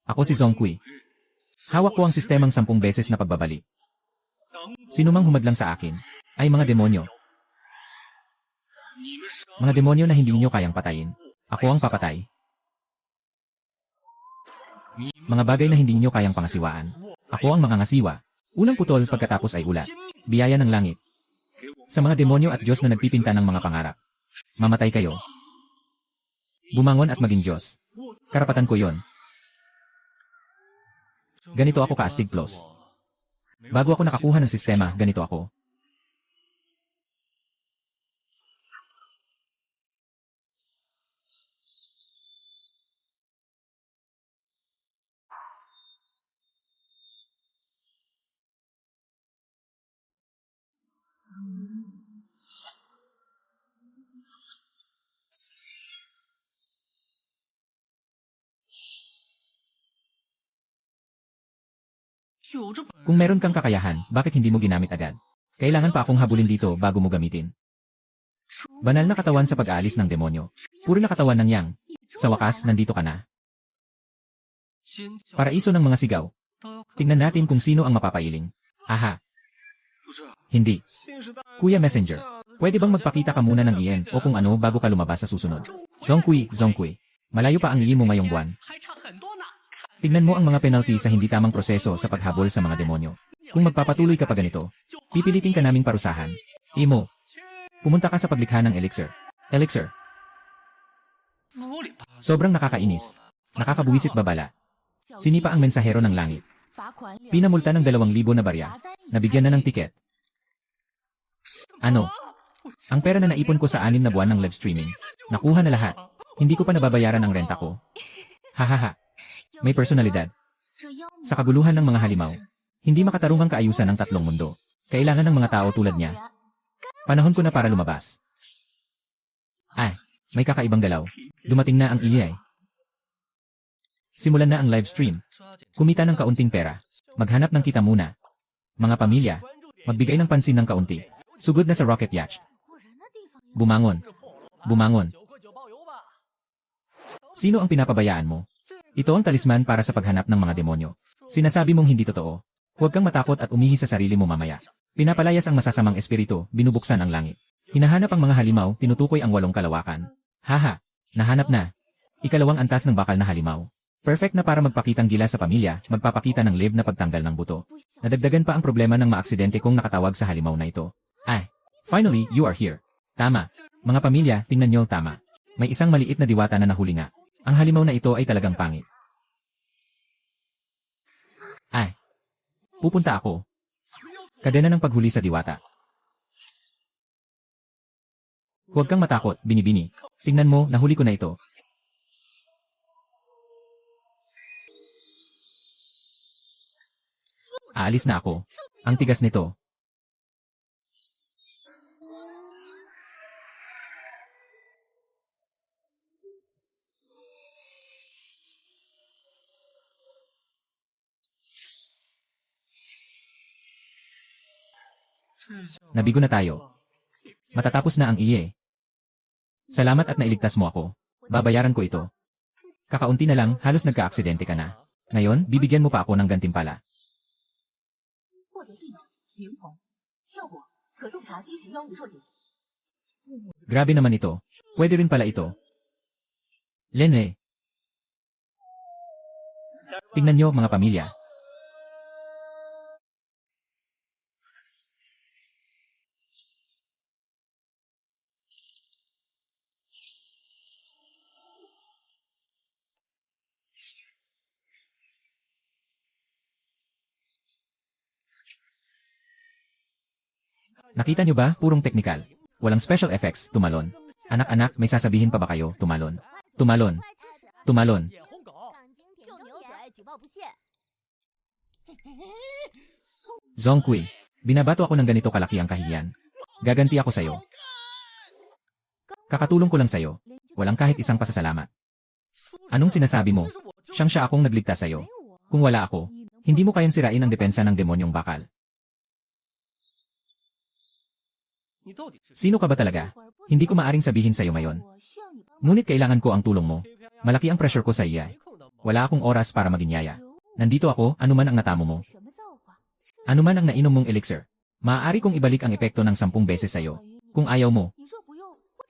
Ako si Zongqui. Hawak ko ang sistemang 10 beses na pagbabalik. Sinumang humadlang sa akin ay mga demonyo. Mga demonyo na hindi niyo kayang patayin. Ako ang papatay. Mga bagay na hindi niyo kayang pangasiwaan. Ako ang mangangasiwa. Unang putol pagkatapos ay ulat. Biyaya ng langit. Sa mga demonyo at Diyos na nagpipinta ng mga pangarap. Mamatay kayo. Bumangon at maging Diyos. Karapatan ko yon. Ganito ako ka-astig plus. Bago ako nakakuha ng sistema, ganito ako. Kung meron kang kakayahan, bakit hindi mo ginamit agad? Kailangan pa akong habulin dito bago mo gamitin. Banal na katawan sa pag-aalis ng demonyo. Puro na katawan ng yang. Sa wakas, nandito ka na. Paraiso ng mga sigaw. Tingnan natin kung sino ang mapapailing. Aha. Hindi. Kuya Messenger, pwede bang magpakita ka muna ng iyen o kung ano bago ka lumabas sa susunod? Zongqui. Malayo pa ang iye mo ngayong buwan. Tignan mo ang mga penalty sa hindi tamang proseso sa paghabol sa mga demonyo. Kung magpapatuloy ka pa ganito, pipilitin ka naming parusahan. Imo. Pumunta ka sa paglikha ng elixir. Elixir. Sobrang nakakainis. Nakakabuwisit babala. Sinipa ang mensahero ng langit. Pinamulta ng 2,000 na barya. Nabigyan na ng tiket. Ano? Ang pera na naipon ko sa 6 na buwan ng live streaming. Nakuha na lahat. Hindi ko pa nababayaran ang renta ko. Hahaha. May personalidad. Sa kaguluhan ng mga halimaw, hindi makatarungang kaayusan ng 3 mundo. Kailangan ng mga tao tulad niya. Panahon ko na para lumabas. May kakaibang galaw. Dumating na ang EA. Simulan na ang live stream. Kumita ng kaunting pera. Maghanap ng kita muna. Mga pamilya, magbigay ng pansin ng kaunti. Sugod na sa rocket yacht. Bumangon. Sino ang pinapabayaan mo? Ito ang talisman para sa paghanap ng mga demonyo. Sinasabi mong hindi totoo. Huwag kang matakot at umihi sa sarili mo mamaya. Pinapalayas ang masasamang espiritu, binubuksan ang langit. Hinahanap ang mga halimaw, tinutukoy ang 8 kalawakan. Haha, nahanap na. Ikalawang antas ng bakal na halimaw. Perfect na para magpakitang gila sa pamilya, magpapakita ng lib na pagtanggal ng buto. Nadagdagan pa ang problema ng maaksidente kung nakatawag sa halimaw na ito. Finally, you are here. Tama. Mga pamilya, tingnan nyo, tama. May isang maliit na diwata na nahuli nga. Ang halimaw na ito ay talagang pangit. Pupunta ako. Kadena ng paghuli sa diwata. Huwag kang matakot, binibini. Tingnan mo, nahuli ko na ito. Aalis na ako. Ang tigas nito. Nabigo na tayo. Matatapos na ang iye. Salamat at nailigtas mo ako. Babayaran ko ito. Kakaunti na lang, halos nagka-aksidente ka na. Ngayon, bibigyan mo pa ako ng gantimpala. Grabe naman ito. Pwede rin pala ito. Lene. Tingnan nyo, mga pamilya. Nakita nyo ba? Purong teknikal. Walang special effects, tumalon. Anak-anak, may sasabihin pa ba kayo? Tumalon. Zongqui, binabato ako ng ganito kalaki ang kahihiyan. Gaganti ako sayo. Kakatulong ko lang sayo. Walang kahit isang pasasalamat. Anong sinasabi mo? Siya akong nagligtas sayo. Kung wala ako, hindi mo kayang sirain ang depensa ng demonyong bakal. Sino ka ba talaga? Hindi ko maaring sabihin sa'yo ngayon. Ngunit kailangan ko ang tulong mo. Malaki ang pressure ko sa iya. Wala akong oras para maginyaya. Nandito ako, anuman ang natamo mo. Anuman ang nainom mong elixir. Maaari kong ibalik ang epekto ng 10 beses sa'yo. Kung ayaw mo,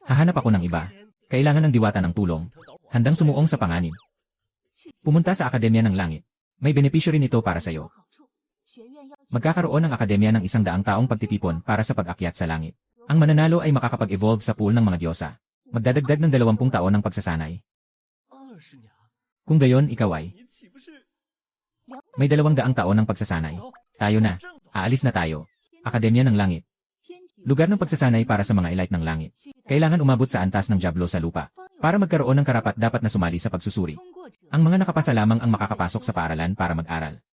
hahanap ako ng iba. Kailangan ng diwata ng tulong. Handang sumuong sa panganib. Pumunta sa Akademya ng Langit. May benepisyo rin ito para sa'yo. Magkakaroon ng akademya ng 100 taong pagtitipon para sa pag-akyat sa langit. Ang mananalo ay makakapag-evolve sa pool ng mga diyosa. Magdadagdag ng 20 taon ng pagsasanay. Kung gayon, ikaw ay may 200 taon ng pagsasanay. Tayo na. Aalis na tayo. Akademya ng Langit. Lugar ng pagsasanay para sa mga elite ng langit. Kailangan umabot sa antas ng Diablo sa lupa. Para magkaroon ng karapat dapat na sumali sa pagsusuri. Ang mga nakapasa lamang ang makakapasok sa paaralan para mag-aral.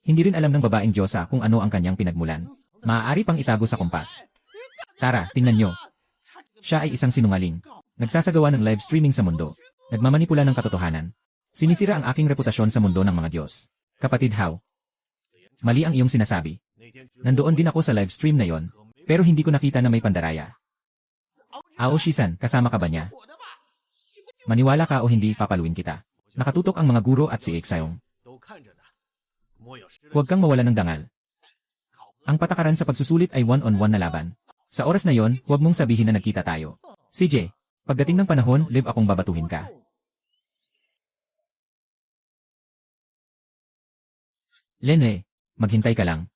Hindi rin alam ng babaeng Diyosa kung ano ang kanyang pinagmulan. Maaari pang itago sa kumpas. Tara, tingnan nyo. Siya ay isang sinungaling. Nagsasagawa ng live streaming sa mundo. Nagmamanipula ng katotohanan. Sinisira ang aking reputasyon sa mundo ng mga Diyos. Kapatid How. Mali ang iyong sinasabi. Nandoon din ako sa live stream na yon, pero hindi ko nakita na may pandaraya. Aoshisan, kasama ka ba niya? Maniwala ka o hindi, papaluin kita. Nakatutok ang mga guro at si Exayong. Huwag kang mawala ng dangal. Ang patakaran sa pagsusulit ay one-on-one na laban. Sa oras na yon, huwag mong sabihin na nagkita tayo. CJ, pagdating ng panahon, live akong babatuhin ka. Lene, maghintay ka lang.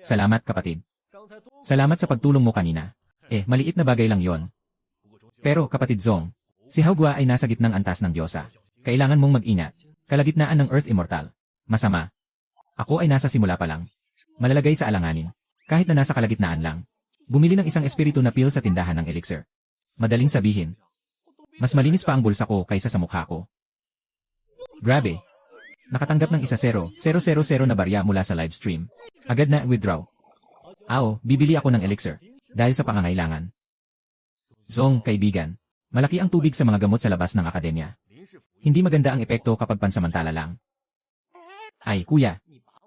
Salamat kapatid. Salamat sa pagtulong mo kanina. Maliit na bagay lang yon. Pero kapatid Zong, si Haugwa ay nasa gitnang antas ng Diyosa. Kailangan mong mag-ingat. Kalagitnaan ng Earth Immortal. Masama. Ako ay nasa simula pa lang. Malalagay sa alanganin. Kahit na nasa kalagitnaan lang. Bumili ng isang espiritu na pill sa tindahan ng elixir. Madaling sabihin. Mas malinis pa ang bulsa ko kaysa sa mukha ko. Grabe. Nakatanggap ng 1,000,000 na barya mula sa live stream. Agad na withdraw. Bibili ako ng elixir. Dahil sa pangangailangan. Zong, kaibigan. Malaki ang tubig sa mga gamot sa labas ng akademya. Hindi maganda ang epekto kapag pansamantala lang. Ay, kuya.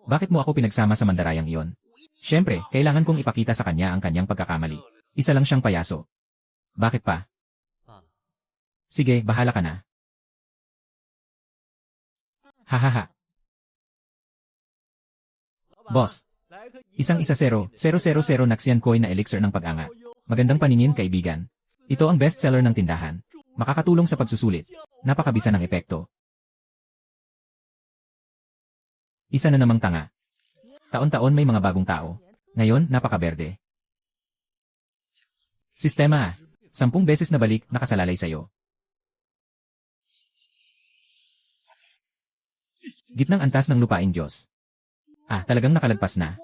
Bakit mo ako pinagsama sa mandarayang iyon? Siyempre, kailangan kong ipakita sa kanya ang kanyang pagkakamali. Isa lang siyang payaso. Bakit pa? Sige, bahala ka na. Hahaha. Boss. Isang 1,000,000 Naxian coin na elixir ng pag-angat. Magandang paningin, kaibigan. Ito ang bestseller ng tindahan. Makakatulong sa pagsusulit. Napakabisa ng epekto. Isa na namang tanga. Taon-taon may mga bagong tao. Ngayon, napakaberde. Sistema 10 beses na balik, nakasalalay sa'yo. Gitnang antas ng lupain Diyos. Talagang nakalagpas na.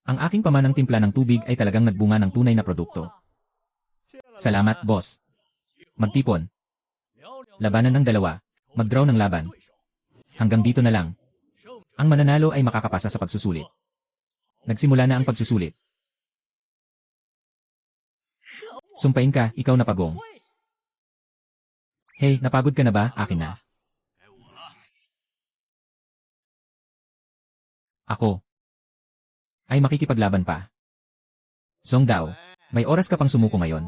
Ang aking pamanang timpla ng tubig ay talagang nagbunga ng tunay na produkto. Salamat, boss. Magtipon. Labanan ng 2. Mag-draw ng laban. Hanggang dito na lang. Ang mananalo ay makakapasa sa pagsusulit. Nagsimula na ang pagsusulit. Sumpain ka, ikaw na pagong. Hey, napagod ka na ba? Akin na. Ako. Ay makikipaglaban pa. Zong Dao, may oras ka pang sumuko ngayon.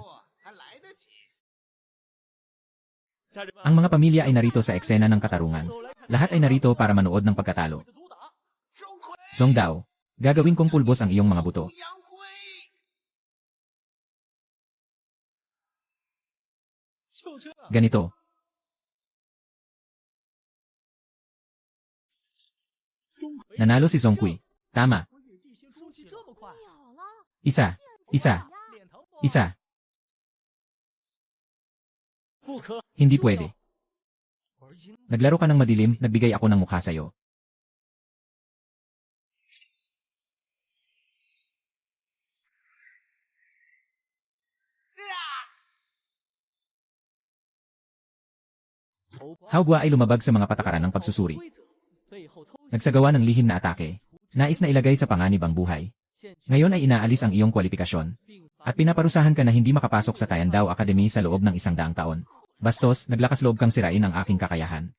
Ang mga pamilya ay narito sa eksena ng katarungan. Lahat ay narito para manood ng pagkatalo. Zong Dao, gagawin kong pulbos ang iyong mga buto. Ganito. Nanalo si Zongqi. Tama. Isa. Hindi pwede. Naglaro ka ng madilim, nagbigay ako ng mukha sa'yo. Haugwa ay lumabag sa mga patakaran ng pagsusuri. Nagsagawa ng lihim na atake. Nais na ilagay sa panganib ang buhay. Ngayon ay inaalis ang iyong kwalifikasyon. At pinaparusahan ka na hindi makapasok sa Tiandao Academy sa loob ng 100 taon. Bastos, naglakas loob kang sirain ang aking kakayahan.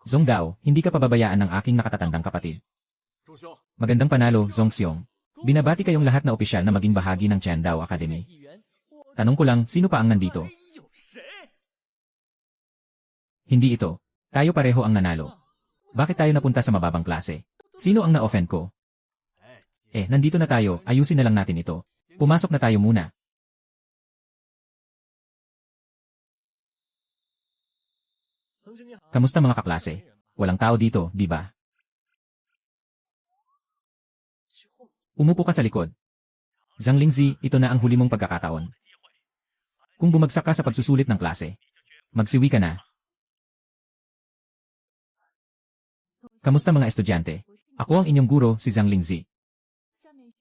Zong Dao, hindi ka pababayaan ng aking nakatatandang kapatid. Magandang panalo, Zong Xiong. Binabati kayong lahat na opisyal na maging bahagi ng Tiandao Academy. Tanong ko lang, sino pa ang nandito? Hindi ito. Tayo pareho ang nanalo. Bakit tayo napunta sa mababang klase? Sino ang na-offend ko? Nandito na tayo, ayusin na lang natin ito. Pumasok na tayo muna. Kamusta mga kaklase? Walang tao dito, di ba? Umupo ka sa likod. Zhang Lingzi, ito na ang huli mong pagkakataon. Kung bumagsak ka sa pagsusulit ng klase, magsiwi ka na. Kamusta mga estudyante? Ako ang inyong guro, si Zhang Lingzi.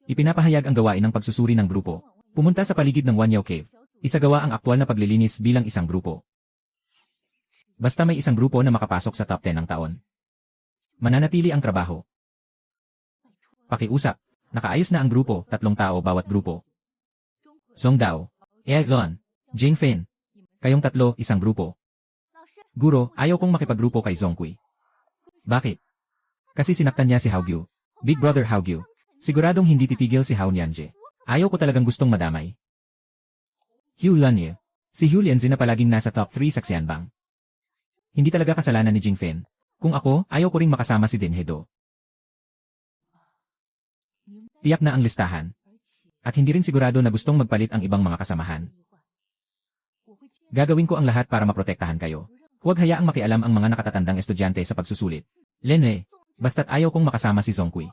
Ipinapahayag ang gawain ng pagsusuri ng grupo. Pumunta sa paligid ng Wanyao Cave. Isagawa ang aktwal na paglilinis bilang isang grupo. Basta may isang grupo na makapasok sa top 10 ng taon. Mananatili ang trabaho. Pakiusap. Nakaayos na ang grupo, 3 tao bawat grupo. Song Dao, Lon, Jing Fen. Kayong 3, isang grupo. Guro, ayaw kong makipagrupo kay Zhongqi. Bakit? Kasi sinaktan niya si Haogyu. Big Brother Haogyu. Siguradong hindi titigil si Hao Nianje. Ayaw ko talagang gustong madamay. Hugh Lanyu. Si Hugh Lianzi na palaging nasa top 3 sa Xianbang. Hindi talaga kasalanan ni Jing Fen. Kung ako, ayaw ko ring makasama si Din Hedo. Tiyak na ang listahan. At hindi rin sigurado na gustong magpalit ang ibang mga kasamahan. Gagawin ko ang lahat para maprotektahan kayo. Huwag hayaang makialam ang mga nakatatandang estudyante sa pagsusulit. Lene, basta't ayaw kong makasama si Zhongqi.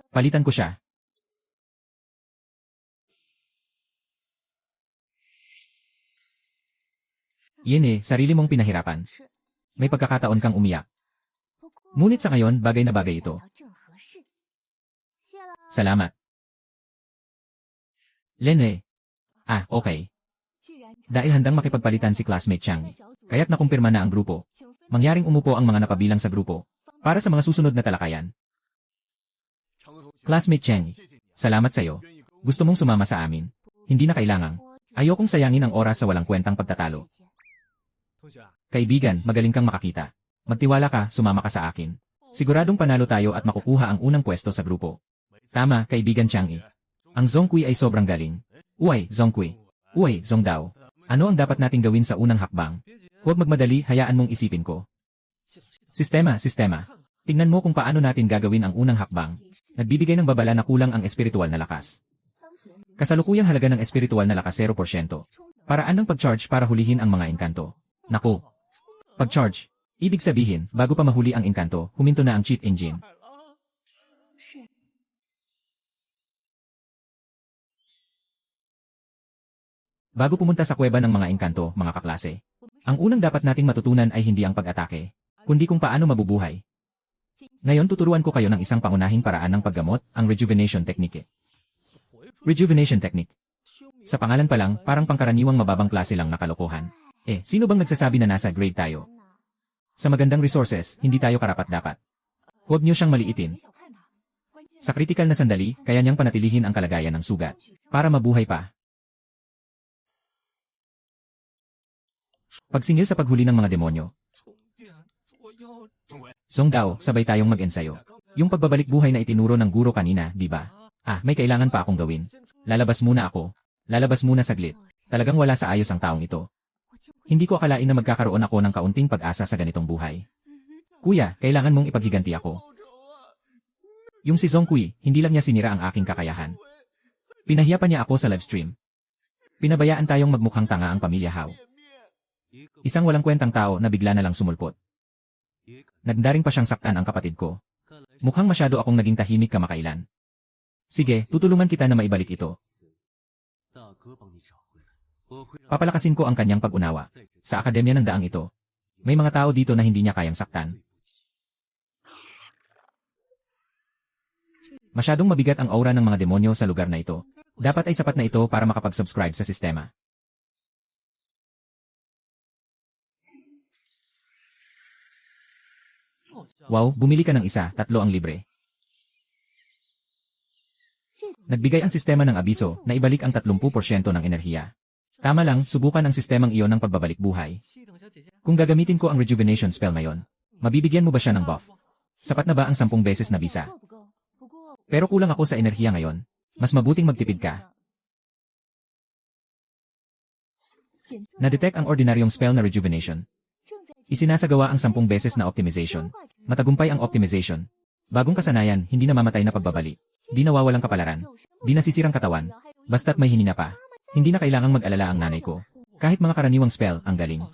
Palitan ko siya. Yene, sarili mong pinahirapan. May pagkakataon kang umiyak. Ngunit sa ngayon, bagay na bagay ito. Salamat. Lene. Okay. Dahil handang makipagpalitan si classmate Chang, kaya't nakumpirma na ang grupo. Mangyaring umupo ang mga napabilang sa grupo, para sa mga susunod na talakayan. Classmate Chang, salamat sa'yo. Gusto mong sumama sa amin. Hindi na kailangang. Ayokong sayangin ang oras sa walang kwentang pagtatalo. Kaibigan, magaling kang makakita. Magtiwala ka, sumama ka sa akin. Siguradong panalo tayo at makukuha ang unang pwesto sa grupo. Tama, kaibigan Chang'e. Ang Zhongqi ay sobrang galing. Uy, Zhongqi. Uy, Zhongdao. Ano ang dapat nating gawin sa unang hakbang? Huwag magmadali, hayaan mong isipin ko. Sistema. Tingnan mo kung paano natin gagawin ang unang hakbang. Nagbibigay ng babala na kulang ang espiritual na lakas. Kasalukuyang halaga ng espiritual na lakas 0%. Paraan ng pag-charge para hulihin ang mga engkanto. Naku. Pag-charge. Ibig sabihin, bago pa mahuli ang engkanto, huminto na ang cheat engine. Bago pumunta sa kuweba ng mga engkanto, mga kaklase, ang unang dapat nating matutunan ay hindi ang pag-atake, kundi kung paano mabubuhay. Ngayon tuturuan ko kayo ng isang pangunahing paraan ng paggamot, ang rejuvenation technique. Rejuvenation technique. Sa pangalan pa lang, parang pangkaraniwang mababang klase lang na kalokohan. Sino bang nagsasabi na nasa grade tayo? Sa magandang resources, hindi tayo karapat-dapat. Huwag niyo siyang maliitin. Sa kritikal na sandali, kaya niyang panatilihin ang kalagayan ng sugat, para mabuhay pa. Pagsingil sa paghuli ng mga demonyo. Zhongdao, sabay tayong mag-ensayo. Yung pagbabalik buhay na itinuro ng guro kanina, di ba? May kailangan pa akong gawin. Lalabas muna ako. Lalabas muna saglit. Talagang wala sa ayos ang taong ito. Hindi ko akalain na magkakaroon ako ng kaunting pag-asa sa ganitong buhay. Kuya, kailangan mong ipaghiganti ako. Yung si Zhongqi, hindi lang niya sinira ang aking kakayahan. Pinahiya pa niya ako sa livestream. Pinabayaan tayong magmukhang tanga ang pamilya Hao. Isang walang kwentang tao na bigla na lang sumulpot. Nagdaring pa siyang saktan ang kapatid ko. Mukhang masyado akong naging tahimik kamakailan. Sige, tutulungan kita na maibalik ito. Papalakasin ko ang kanyang pag-unawa. Sa akademya ng daang ito, may mga tao dito na hindi niya kayang saktan. Masyadong mabigat ang aura ng mga demonyo sa lugar na ito. Dapat ay sapat na ito para makapag-subscribe sa sistema. Wow, bumili ka ng isa, 3 ang libre. Nagbigay ang sistema ng abiso na ibalik ang 30% ng enerhiya. Tama lang, subukan ang sistemang iyon ng pagbabalik buhay. Kung gagamitin ko ang rejuvenation spell ngayon, mabibigyan mo ba siya ng buff? Sapat na ba ang 10 beses na bisa? Pero kulang ako sa enerhiya ngayon. Mas mabuting magtipid ka. Na-detect ang ordinaryong spell na rejuvenation. Isinasagawa ang 10 beses na optimization. Matagumpay ang optimization. Bagong kasanayan, hindi na mamatay na pagbabali. Di nawawalang kapalaran. Di nasisirang katawan. Basta't may hinina pa. Hindi na kailangang mag-alala ang nanay ko. Kahit mga karaniwang spell, ang galing.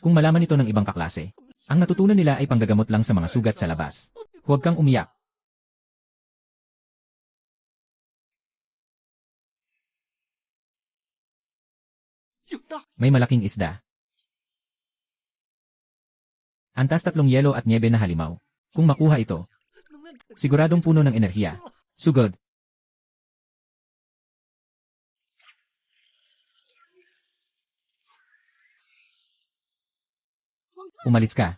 Kung malaman ito ng ibang kaklase, ang natutunan nila ay panggagamot lang sa mga sugat sa labas. Huwag kang umiyak. May malaking isda. Antas 3 yelo at niebe na halimaw. Kung makuha ito, siguradong puno ng enerhiya. Sugod. Umalis ka.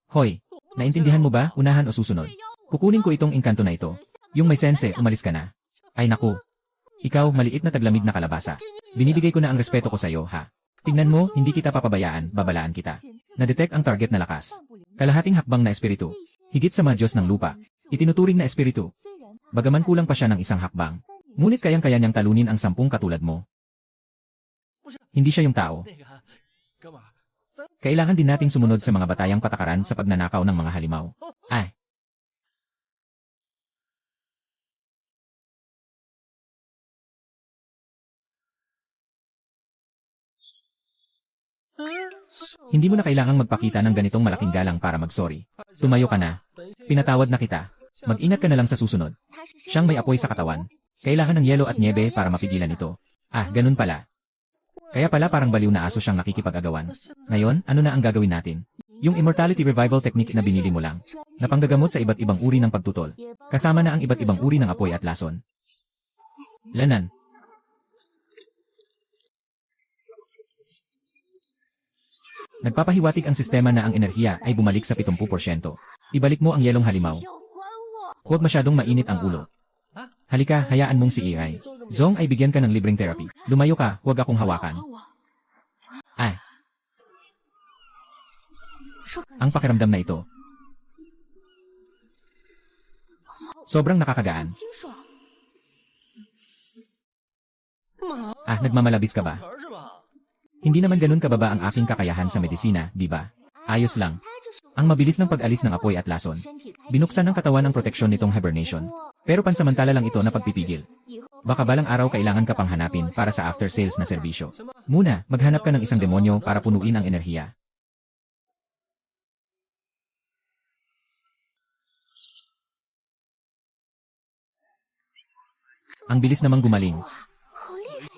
Hoy, naintindihan mo ba, unahan o susunod? Kukunin ko itong engkanto na ito. Yung may sense, umalis ka na. Ay naku. Ikaw, maliit na taglamig na kalabasa. Binibigay ko na ang respeto ko sa'yo, ha? Tingnan mo, hindi kita papabayaan, babalaan kita. Na-detect ang target na lakas. Kalahating hakbang na espiritu. Higit sa mga Diyos ng lupa. Itinuturing na espiritu. Bagaman kulang pa siya ng isang hakbang. Ngunit kayang-kaya niyang talunin ang 10 katulad mo. Hindi siya yung tao. Kailangan din nating sumunod sa mga batayang patakaran sa pagnanakaw ng mga halimaw. Ay! Hindi mo na kailangang magpakita ng ganitong malaking galang para mag-sorry. Tumayo ka na. Pinatawad na kita. Mag-ingat ka na lang sa susunod. Siyang may apoy sa katawan. Kailangan ng yelo at niebe para mapigilan ito. Ah, ganun pala. Kaya pala parang baliw na aso siyang nakikipag-agawan. Ngayon, ano na ang gagawin natin? Yung immortality revival technique na binili mo lang. Na panggagamot sa iba't ibang uri ng pagtutol. Kasama na ang iba't ibang uri ng apoy at lason. Lanan. Nagpapahiwatig ang sistema na ang enerhiya ay bumalik sa 70%. Ibalik mo ang yelong halimaw. Huwag masyadong mainit ang ulo. Halika, hayaan mong si AI. Zong ay bigyan ka ng libreng therapy. Lumayo ka, huwag akong hawakan. Ay. Ang pakiramdam na ito. Sobrang nakakagaan. Ah, nagmamalabis ka ba? Hindi naman ganun kababa ang aking kakayahan sa medisina, di ba? Ayos lang. Ang mabilis ng pag-alis ng apoy at lason. Binuksan ng katawan ang proteksyon nitong hibernation. Pero pansamantala lang ito na pagpipigil. Baka balang araw kailangan ka pang hanapin para sa after-sales na serbisyo. Muna, maghanap ka ng isang demonyo para punuin ang enerhiya. Ang bilis namang gumaling.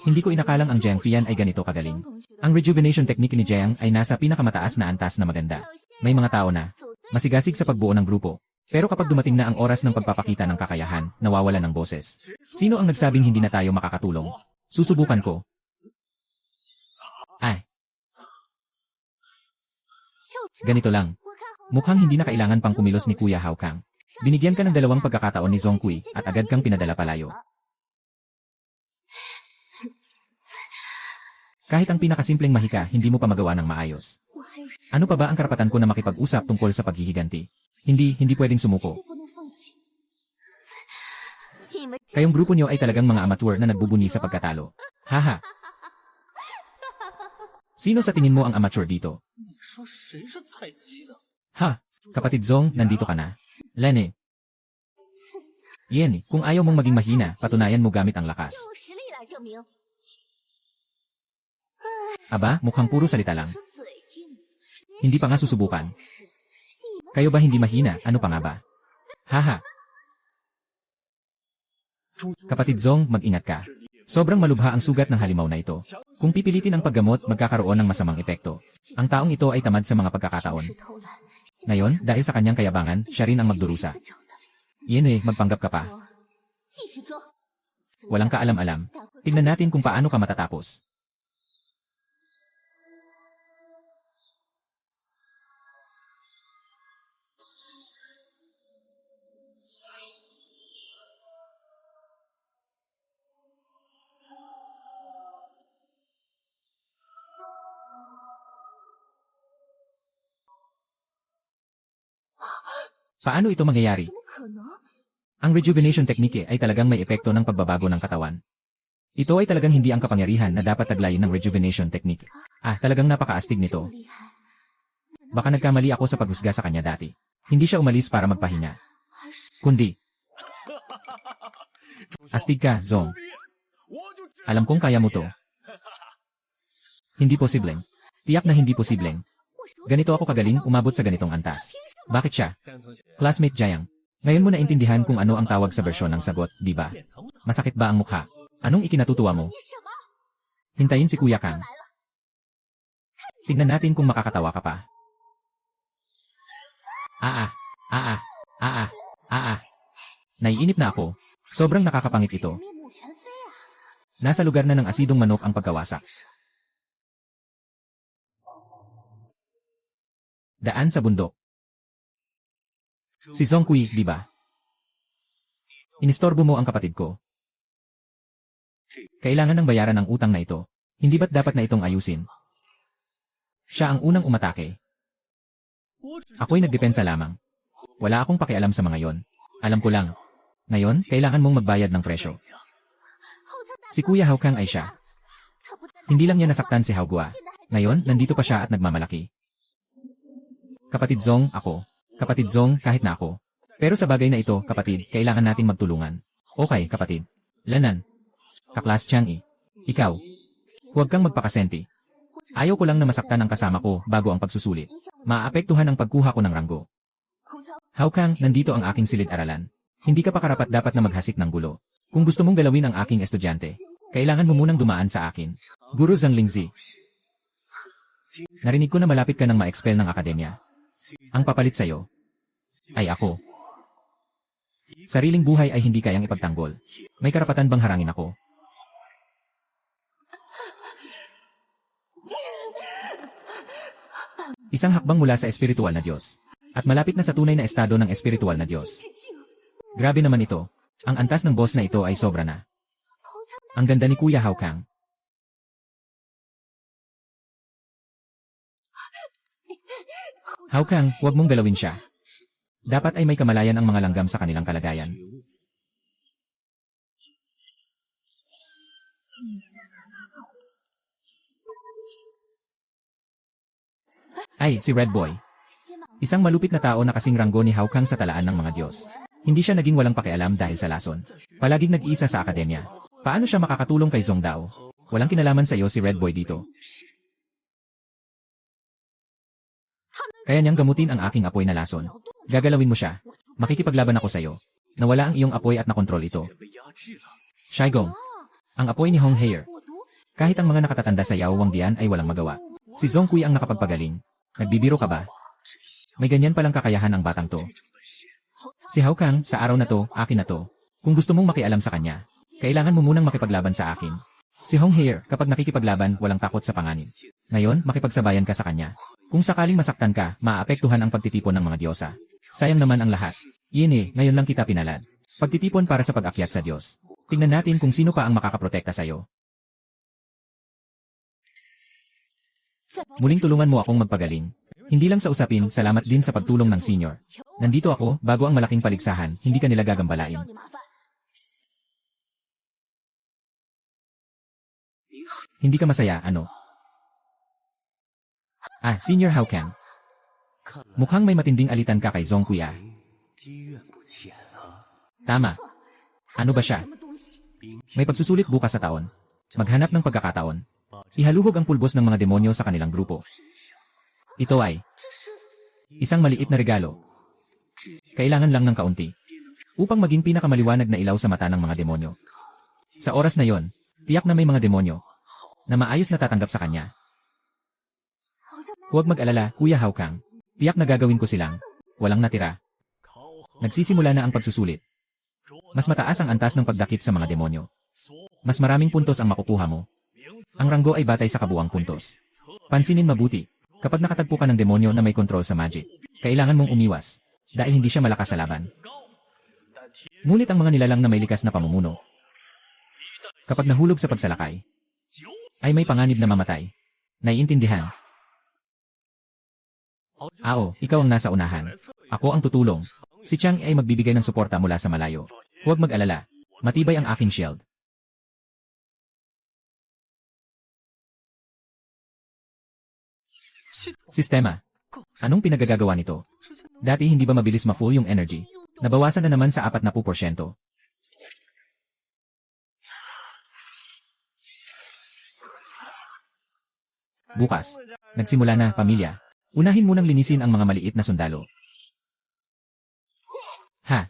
Hindi ko inakalang ang Jiang Fian ay ganito kagaling. Ang rejuvenation technique ni Jiang ay nasa pinakamataas na antas na maganda. May mga tao na masigasig sa pagbuo ng grupo. Pero kapag dumating na ang oras ng pagpapakita ng kakayahan, nawawalan ng boses. Sino ang nagsabing hindi na tayo makakatulong? Susubukan ko. Ay. Ganito lang. Mukhang hindi na kailangan pang kumilos ni Kuya Hao Kang. Binigyan ka ng 2 pagkakataon ni Zong Kui at agad kang pinadala palayo. Kahit ang pinakasimpleng mahika, hindi mo pa magawa ng maayos. Ano pa ba ang karapatan ko na makipag-usap tungkol sa paghihiganti? Hindi pwedeng sumuko. Kayong grupo niyo ay talagang mga amateur na nagbubuni sa pagkatalo. Haha. Sino sa tingin mo ang amateur dito? Ha, kapatid Zong, nandito ka na. Lene. Yen, kung ayaw mong maging mahina, patunayan mo gamit ang lakas. Aba, mukhang puro salita lang. Hindi pa nga susubukan. Kayo ba hindi mahina, ano pa nga ba? Haha. Kapatid Zong, mag-ingat ka. Sobrang malubha ang sugat ng halimaw na ito. Kung pipilitin ang paggamot, magkakaroon ng masamang epekto. Ang taong ito ay tamad sa mga pagkakataon. Ngayon, dahil sa kanyang kayabangan, siya rin ang magdurusa. Iyan magpanggap ka pa. Walang kaalam-alam. Tignan natin kung paano ka matatapos. Paano ito mangyayari? Ang rejuvenation technique ay talagang may epekto ng pagbabago ng katawan. Ito ay talagang hindi ang kapangyarihan na dapat taglayin ng rejuvenation technique. Talagang napakaastig nito. Baka nagkamali ako sa paghusga sa kanya dati. Hindi siya umalis para magpahinga. Kundi, astig ka, Zong. Alam kong kaya mo to. Hindi posibleng. Tiyak na hindi posibleng. Ganito ako kagaling umabot sa ganitong antas. Bakit siya? Classmate Jiang. Ngayon mo naintindihan kung ano ang tawag sa bersyon ng sagot, di ba? Masakit ba ang mukha? Anong ikinatutuwa mo? Hintayin si Kuya Kang. Tignan natin kung makakatawa ka pa. Naiinip na ako. Sobrang nakakapangit ito. Nasa lugar na ng asidong manok ang pagkawasak. Daan sa bundok. Si Zongqi, di ba? Inistorbo mo ang kapatid ko. Kailangan ng bayaran ng utang na ito. Hindi ba't dapat na itong ayusin? Siya ang unang umatake. Ako'y nagdepensa lamang. Wala akong pakialam sa mga yon. Alam ko lang. Ngayon, kailangan mong magbayad ng presyo. Si Kuya Hao Kang ay siya. Hindi lang niya nasaktan si Hao Gua. Ngayon, nandito pa siya at nagmamalaki. Kapatid Zong, ako. Kapatid Zong, kahit na ako. Pero sa bagay na ito, kapatid, kailangan nating magtulungan. Okay, kapatid. Lanan. Kaklas Chang'i. Ikaw. Huwag kang magpakasenti. Ayaw ko lang na masaktan ang kasama ko bago ang pagsusulit. Maaapektuhan ang pagkuha ko ng ranggo. Hao Kang, nandito ang aking silid-aralan. Hindi ka pa karapat dapat na maghasik ng gulo. Kung gusto mong galawin ang aking estudyante, kailangan mo munang dumaan sa akin. Guru Zhang Lingzi. Narinig ko na malapit ka ng ma-expel ng akademya. Ang papalit sa'yo ay ako. Sariling buhay ay hindi kayang ipagtanggol. May karapatan bang harangin ako? Isang hakbang mula sa espiritual na Diyos. At malapit na sa tunay na estado ng espiritual na Diyos. Grabe naman ito. Ang antas ng boss na ito ay sobra na. Ang ganda ni Kuya Hao Kang. Hao Kang, huwag mong galawin siya. Dapat ay may kamalayan ang mga langgam sa kanilang kalagayan. Ay, si Red Boy. Isang malupit na tao na kasing ranggo ni Hao Kang sa talaan ng mga Diyos. Hindi siya naging walang pakialam dahil sa lason. Palaging nag-iisa sa akademya. Paano siya makakatulong kay Zong Dao? Walang kinalaman sa iyo si Red Boy dito. Kaya niyang gamutin ang aking apoy na lason. Gagalawin mo siya. Makikipaglaban ako sa iyo. Nawala ang iyong apoy at nakontrol ito. Shaigong. Ang apoy ni Hong Hair. Kahit ang mga nakatatanda sa Yao Wangdian ay walang magawa. Si Zongqi ang nakapagpagaling. Nagbibiro ka ba? May ganyan palang kakayahan ang batang to. Si Hao Kang, sa araw na to, akin na to. Kung gusto mong makialam sa kanya, kailangan mo munang makipaglaban sa akin. Si Hong Hair, kapag nakikipaglaban, walang takot sa panganib. Ngayon, makipagsabayan ka sa kanya. Kung sakaling masaktan ka, maaapektuhan ang pagtitipon ng mga diyosa. Sayang naman ang lahat. Ngayon lang kita pinalad. Pagtitipon para sa pag-akyat sa Diyos. Tingnan natin kung sino pa ang makakaprotekta sa iyo. Muling tulungan mo akong magpagaling. Hindi lang sa usapin, salamat din sa pagtulong ng senior. Nandito ako, bago ang malaking paligsahan, hindi ka nila gagambalain. Hindi ka masaya, ano? Senior Hao Kang. Mukhang may matinding alitan ka kay Zongqi. Tama. Ano ba siya? May pagsusulit bukas sa taon. Maghanap ng pagkakataon. Ihaluhog ang pulbos ng mga demonyo sa kanilang grupo. Ito ay isang maliit na regalo. Kailangan lang ng kaunti upang maging pinakamaliwanag na ilaw sa mata ng mga demonyo. Sa oras na yon, tiyak na may mga demonyo na maayos na tatanggap sa kanya. Huwag mag-alala, Kuya Hao Kang. Tiyak na gagawin ko silang walang natira. Nagsisimula na ang pagsusulit. Mas mataas ang antas ng pagdakip sa mga demonyo. Mas maraming puntos ang makukuha mo. Ang ranggo ay batay sa kabuang puntos. Pansinin mabuti. Kapag nakatagpo ka ng demonyo na may kontrol sa magic, kailangan mong umiwas dahil hindi siya malakas sa laban. Ngunit ang mga nilalang na may likas na pamumuno, kapag nahulog sa pagsalakay, ay may panganib na mamatay. Naiintindihan? Ikaw ang nasa unahan. Ako ang tutulong. Si Chang ay magbibigay ng suporta mula sa malayo. Huwag mag-alala. Matibay ang aking shield. Sistema. Anong pinagagagawa nito? Dati hindi ba mabilis ma-full yung energy? Nabawasan na naman sa 40%. Bukas. Nagsimula na, pamilya. Unahin munang linisin ang mga maliit na sundalo. Ha?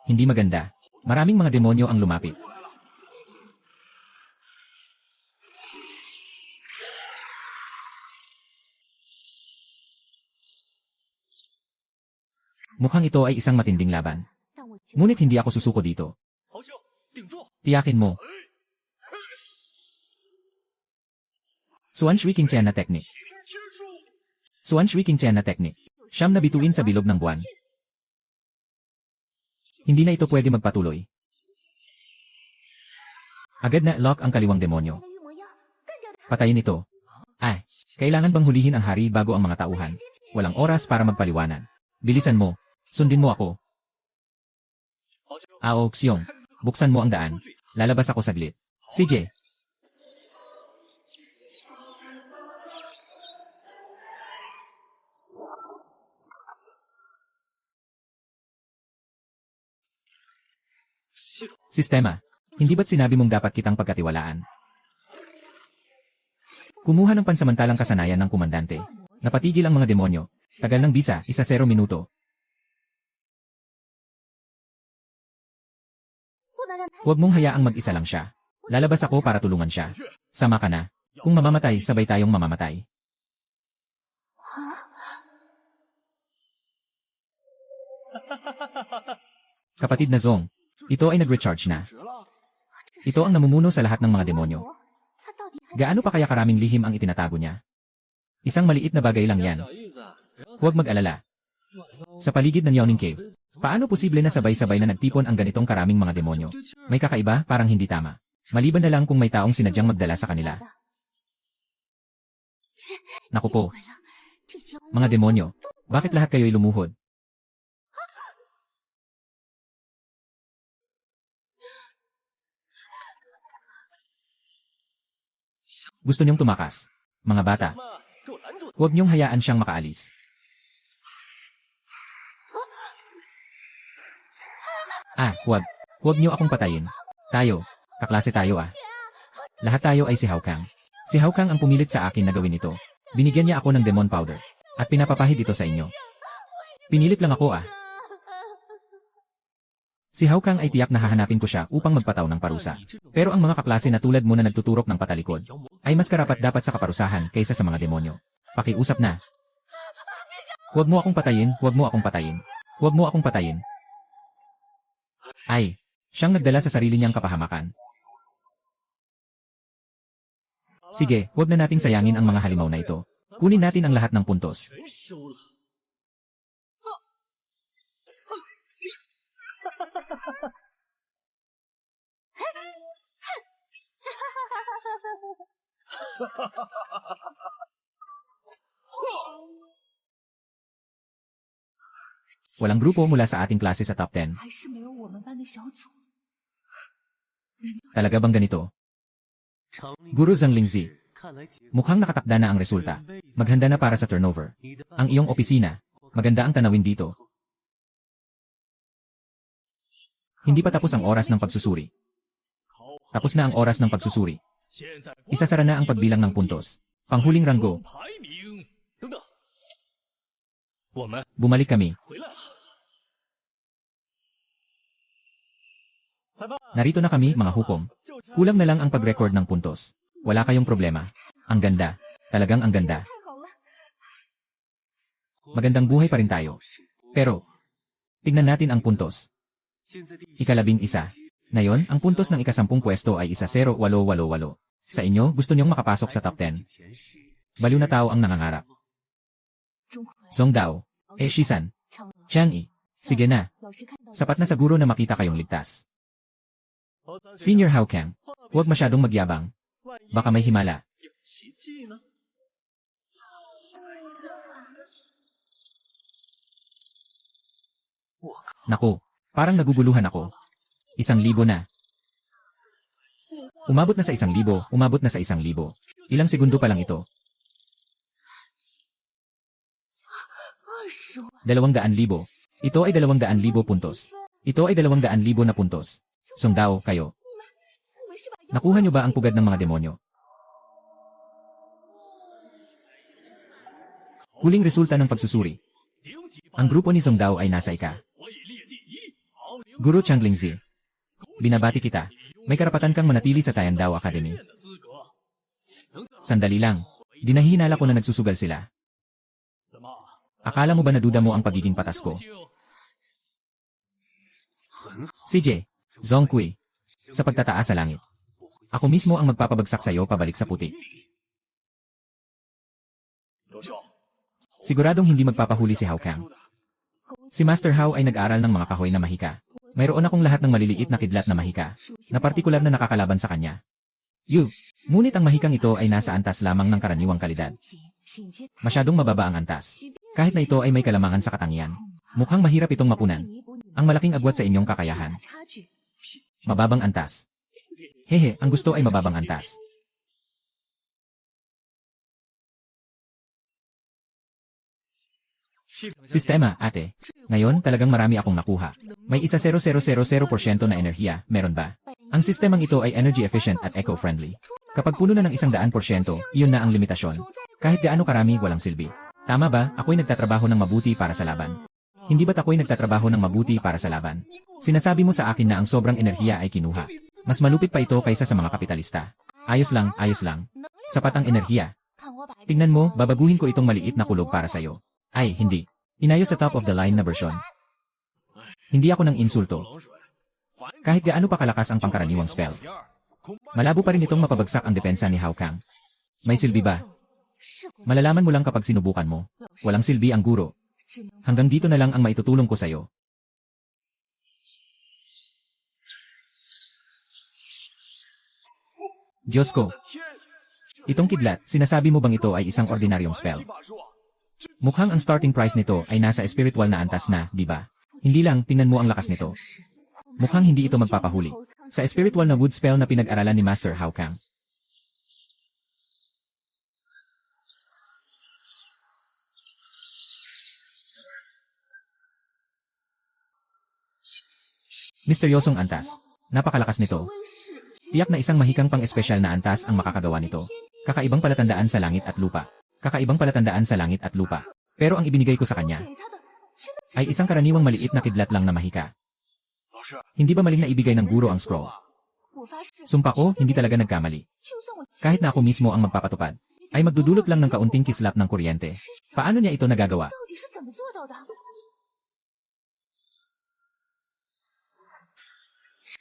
Hindi maganda. Maraming mga demonyo ang lumapit. Mukhang ito ay isang matinding laban. Ngunit hindi ako susuko dito. Tiyakin mo. Suan Shui King Tian na technique. Suan Shui King Tian na technique. Siyam na bituin sa bilog ng buwan. Hindi na ito pwede magpatuloy. Agad na lock ang kaliwang demonyo. Patayin ito. Kailangan bang hulihin ang hari bago ang mga tauhan? Walang oras para magpaliwanan. Bilisan mo. Sundin mo ako. Xiong. Buksan mo ang daan. Lalabas ako saglit. CJ. Sistema. Hindi ba't sinabi mong dapat kitang pagkatiwalaan? Kumuha ng pansamantalang kasanayan ng komandante. Napatigil ang mga demonyo. Tagal ng bisa, 0 minuto. Huwag mong hayaang mag-isa lang siya. Lalabas ako para tulungan siya. Sama ka na. Kung mamamatay, sabay tayong mamamatay. Kapatid na Zong, ito ay nag-recharge na. Ito ang namumuno sa lahat ng mga demonyo. Gaano pa kaya karaming lihim ang itinatago niya? Isang maliit na bagay lang yan. Huwag mag-alala. Sa paligid ng Yawning Cave, paano posible na sabay-sabay na nagtipon ang ganitong karaming mga demonyo? May kakaiba, parang hindi tama. Maliban na lang kung may taong sinadyang magdala sa kanila. Naku po. Mga demonyo, bakit lahat kayo'y lumuhod? Gusto niyong tumakas. Mga bata, huwag niyong hayaan siyang makaalis. Huwag. Huwag niyo akong patayin. Tayo. Kaklase tayo Lahat tayo ay si Hao Kang. Si Hao Kang ang pumilit sa akin na gawin ito. Binigyan niya ako ng demon powder. At pinapapahid ito sa inyo. Pinilit lang ako Si Hao Kang ay tiyak na hahanapin ko siya upang magpataw ng parusa. Pero ang mga kaklase na tulad mo na nagtuturok ng patalikod, ay mas karapat dapat sa kaparusahan kaysa sa mga demonyo. Pakiusap na. Huwag mo akong patayin, huwag mo akong patayin. Huwag mo akong patayin. Siyang nagdala sa sarili niyang kapahamakan. Sige, huwag na nating sayangin ang mga halimaw na ito. Kunin natin ang lahat ng puntos. Walang grupo mula sa ating klase sa top 10. Talaga bang ganito? Guru Zhang Lingzi. Mukhang nakatakda na ang resulta. Maghanda na para sa turnover. Ang iyong opisina. Maganda ang tanawin dito. Hindi pa tapos ang oras ng pagsusuri. Tapos na ang oras ng pagsusuri. Isasara na ang pagbilang ng puntos. Panghuling ranggo. Bumalik kami. Narito na kami, mga hukom. Kulang na lang ang pag-record ng puntos. Wala kayong problema. Ang ganda. Talagang ang ganda. Magandang buhay pa rin tayo. Pero, tignan natin ang puntos. Ika-11. Ngayon, ang puntos ng ika-10 pwesto ay 1-0-8-8-8. Sa inyo, gusto niyong makapasok sa top 10. Baliw na tao ang nangangarap. Song Dao. Shisan. Chang'e. Sige na. Sapat na siguro na makita kayong ligtas. Senior Hao Kang. Huwag masyadong magyabang. Baka may himala. Naku, parang naguguluhan ako. 1,000 na. Umabot na sa 1,000, umabot na sa 1,000. Ilang segundo pa lang ito. 200,000. Ito ay 200,000 puntos. Ito ay 200,000 na puntos. Song Dao, kayo. Nakuha niyo ba ang pugad ng mga demonyo? Huling resulta ng pagsusuri. Ang grupo ni Song Dao ay nasa ika. Guro Changlingzi. Binabati kita. May karapatan kang manatili sa Tayan Dao Academy. Sandali lang. Dinahinala ko na nagsusugal sila. Akala mo ba naduda mo ang pagiging patas ko? CJ, Zongkui. Sa pagtataas sa langit. Ako mismo ang magpapabagsak sa iyo pabalik sa putik. Siguradong hindi magpapahuli si Hao Kang. Si Master Hao ay nag-aral ng mga kahoy na mahika. Mayroon akong lahat ng maliliit na kidlat na mahika, na partikular na nakakalaban sa kanya. Ngunit ang mahikang ito ay nasa antas lamang ng karaniwang kalidad. Masyadong mababa ang antas. Kahit na ito ay may kalamangan sa katangian. Mukhang mahirap itong mapunan. Ang malaking agwat sa inyong kakayahan. Mababang antas. Hehe, ang gusto ay mababang antas. Sistema, ate. Ngayon, talagang marami akong nakuha. May 1,000% na enerhiya, meron ba? Ang sistemang ito ay energy efficient at eco-friendly. Kapag puno na ng 100%, iyon na ang limitasyon. Kahit gaano karami, walang silbi. Tama ba, ako'y nagtatrabaho ng mabuti para sa laban? Hindi ba't ako'y nagtatrabaho ng mabuti para sa laban? Sinasabi mo sa akin na ang sobrang enerhiya ay kinuha. Mas malupit pa ito kaysa sa mga kapitalista. Ayos lang, ayos lang. Sapat ang enerhiya. Tingnan mo, babaguhin ko itong maliit na kulog para sa'yo. Ay, hindi. Inayos sa top of the line na bersyon. Hindi ako nang insulto. Kahit gaano pa kalakas ang pangkaraniwang spell. Malabo pa rin itong mapabagsak ang depensa ni Hao Kang. May silbi ba? Malalaman mo lang kapag sinubukan mo. Walang silbi ang guro. Hanggang dito na lang ang maitutulong ko sa'yo. Diyos ko. Itong kidlat, sinasabi mo bang ito ay isang ordinaryong spell? Mukhang ang starting price nito ay nasa spiritual na antas na, di ba? Hindi lang, tingnan mo ang lakas nito. Mukhang hindi ito magpapahuli. Sa spiritual na wood spell na pinag-aralan ni Master Hao Kang. Misteryosong antas. Napakalakas nito. Tiyak na isang mahikang pang-espesyal na antas ang makakagawa nito. Kakaibang palatandaan sa langit at lupa. Kakaibang palatandaan sa langit at lupa. Pero ang ibinigay ko sa kanya ay isang karaniwang maliit na kidlat lang na mahika. Hindi ba maling na ibigay ng guro ang scroll? Sumpa ko, hindi talaga nagkamali. Kahit na ako mismo ang magpapatupad, ay magdudulot lang ng kaunting kislap ng kuryente. Paano niya ito nagagawa?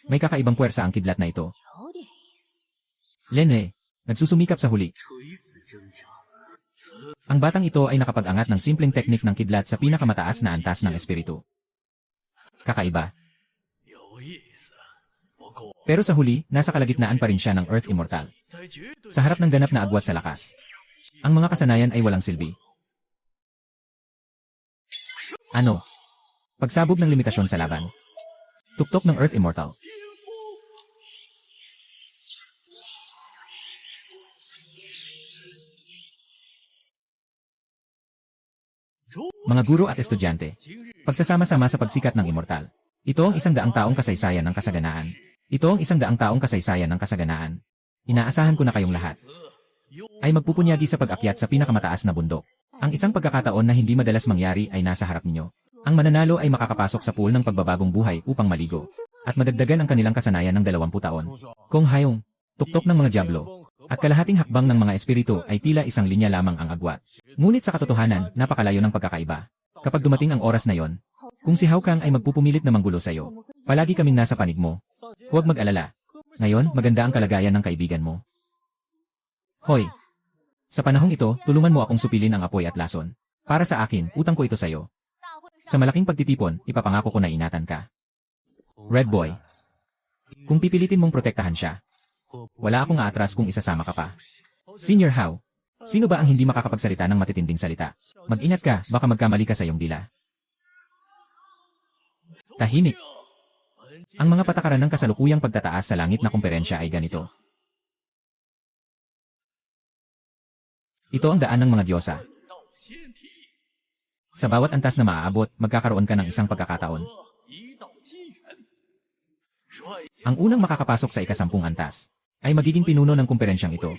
May kakaibang puwersa ang kidlat na ito. Lene, nagsusumikap sa huli. Ang batang ito ay nakapag-angat ng simpleng teknik ng kidlat sa pinakamataas na antas ng espiritu. Kakaiba. Pero sa huli, nasa kalagitnaan pa rin siya ng Earth Immortal. Sa harap ng ganap na agwat sa lakas. Ang mga kasanayan ay walang silbi. Ano? Pagsabog ng limitasyon sa laban. Tuktok ng Earth Immortal. Mga guro at estudyante. Pagsasama-sama sa pagsikat ng immortal. Ito ang 100 taong kasaysayan ng kasaganaan. Ito ang 100 taong kasaysayan ng kasaganaan. Inaasahan ko na kayong lahat ay magpupunyagi sa pag-akyat sa pinakamataas na bundok. Ang isang pagkakataon na hindi madalas mangyari ay nasa harap ninyo. Ang mananalo ay makakapasok sa pool ng pagbabagong buhay upang maligo at madagdagan ang kanilang kasanayan ng 20 taon. Kung hayong, tuktok ng mga diablo, at kalahating hakbang ng mga espiritu ay tila isang linya lamang ang agwat. Ngunit sa katotohanan, napakalayo ng pagkakaiba. Kapag dumating ang oras na yon, kung si Hao Kang ay magpupumilit na manggulo sa iyo, palagi kaming nasa panig mo. Huwag mag-alala. Ngayon, maganda ang kalagayan ng kaibigan mo. Hoy! Sa panahong ito, tulungan mo akong supilin ang apoy at lason. Para sa akin, utang ko ito sa iyo. Sa malaking pagtitipon, ipapangako ko na ingatan ka. Red Boy. Kung pipilitin mong protektahan siya, wala akong aatras kung isasama ka pa. Senior Hao, sino ba ang hindi makakapagsalita ng matitinding salita? Mag-ingat ka, baka magkamali ka sa iyong dila. Tahimik. Ang mga patakaran ng kasalukuyang pagtataas sa langit na kumperensya ay ganito. Ito ang daan ng mga diyosa. Sa bawat antas na maaabot, magkakaroon ka ng isang pagkakataon. Ang unang makakapasok sa ika-10 antas ay magiging pinuno ng kumperensyang ito.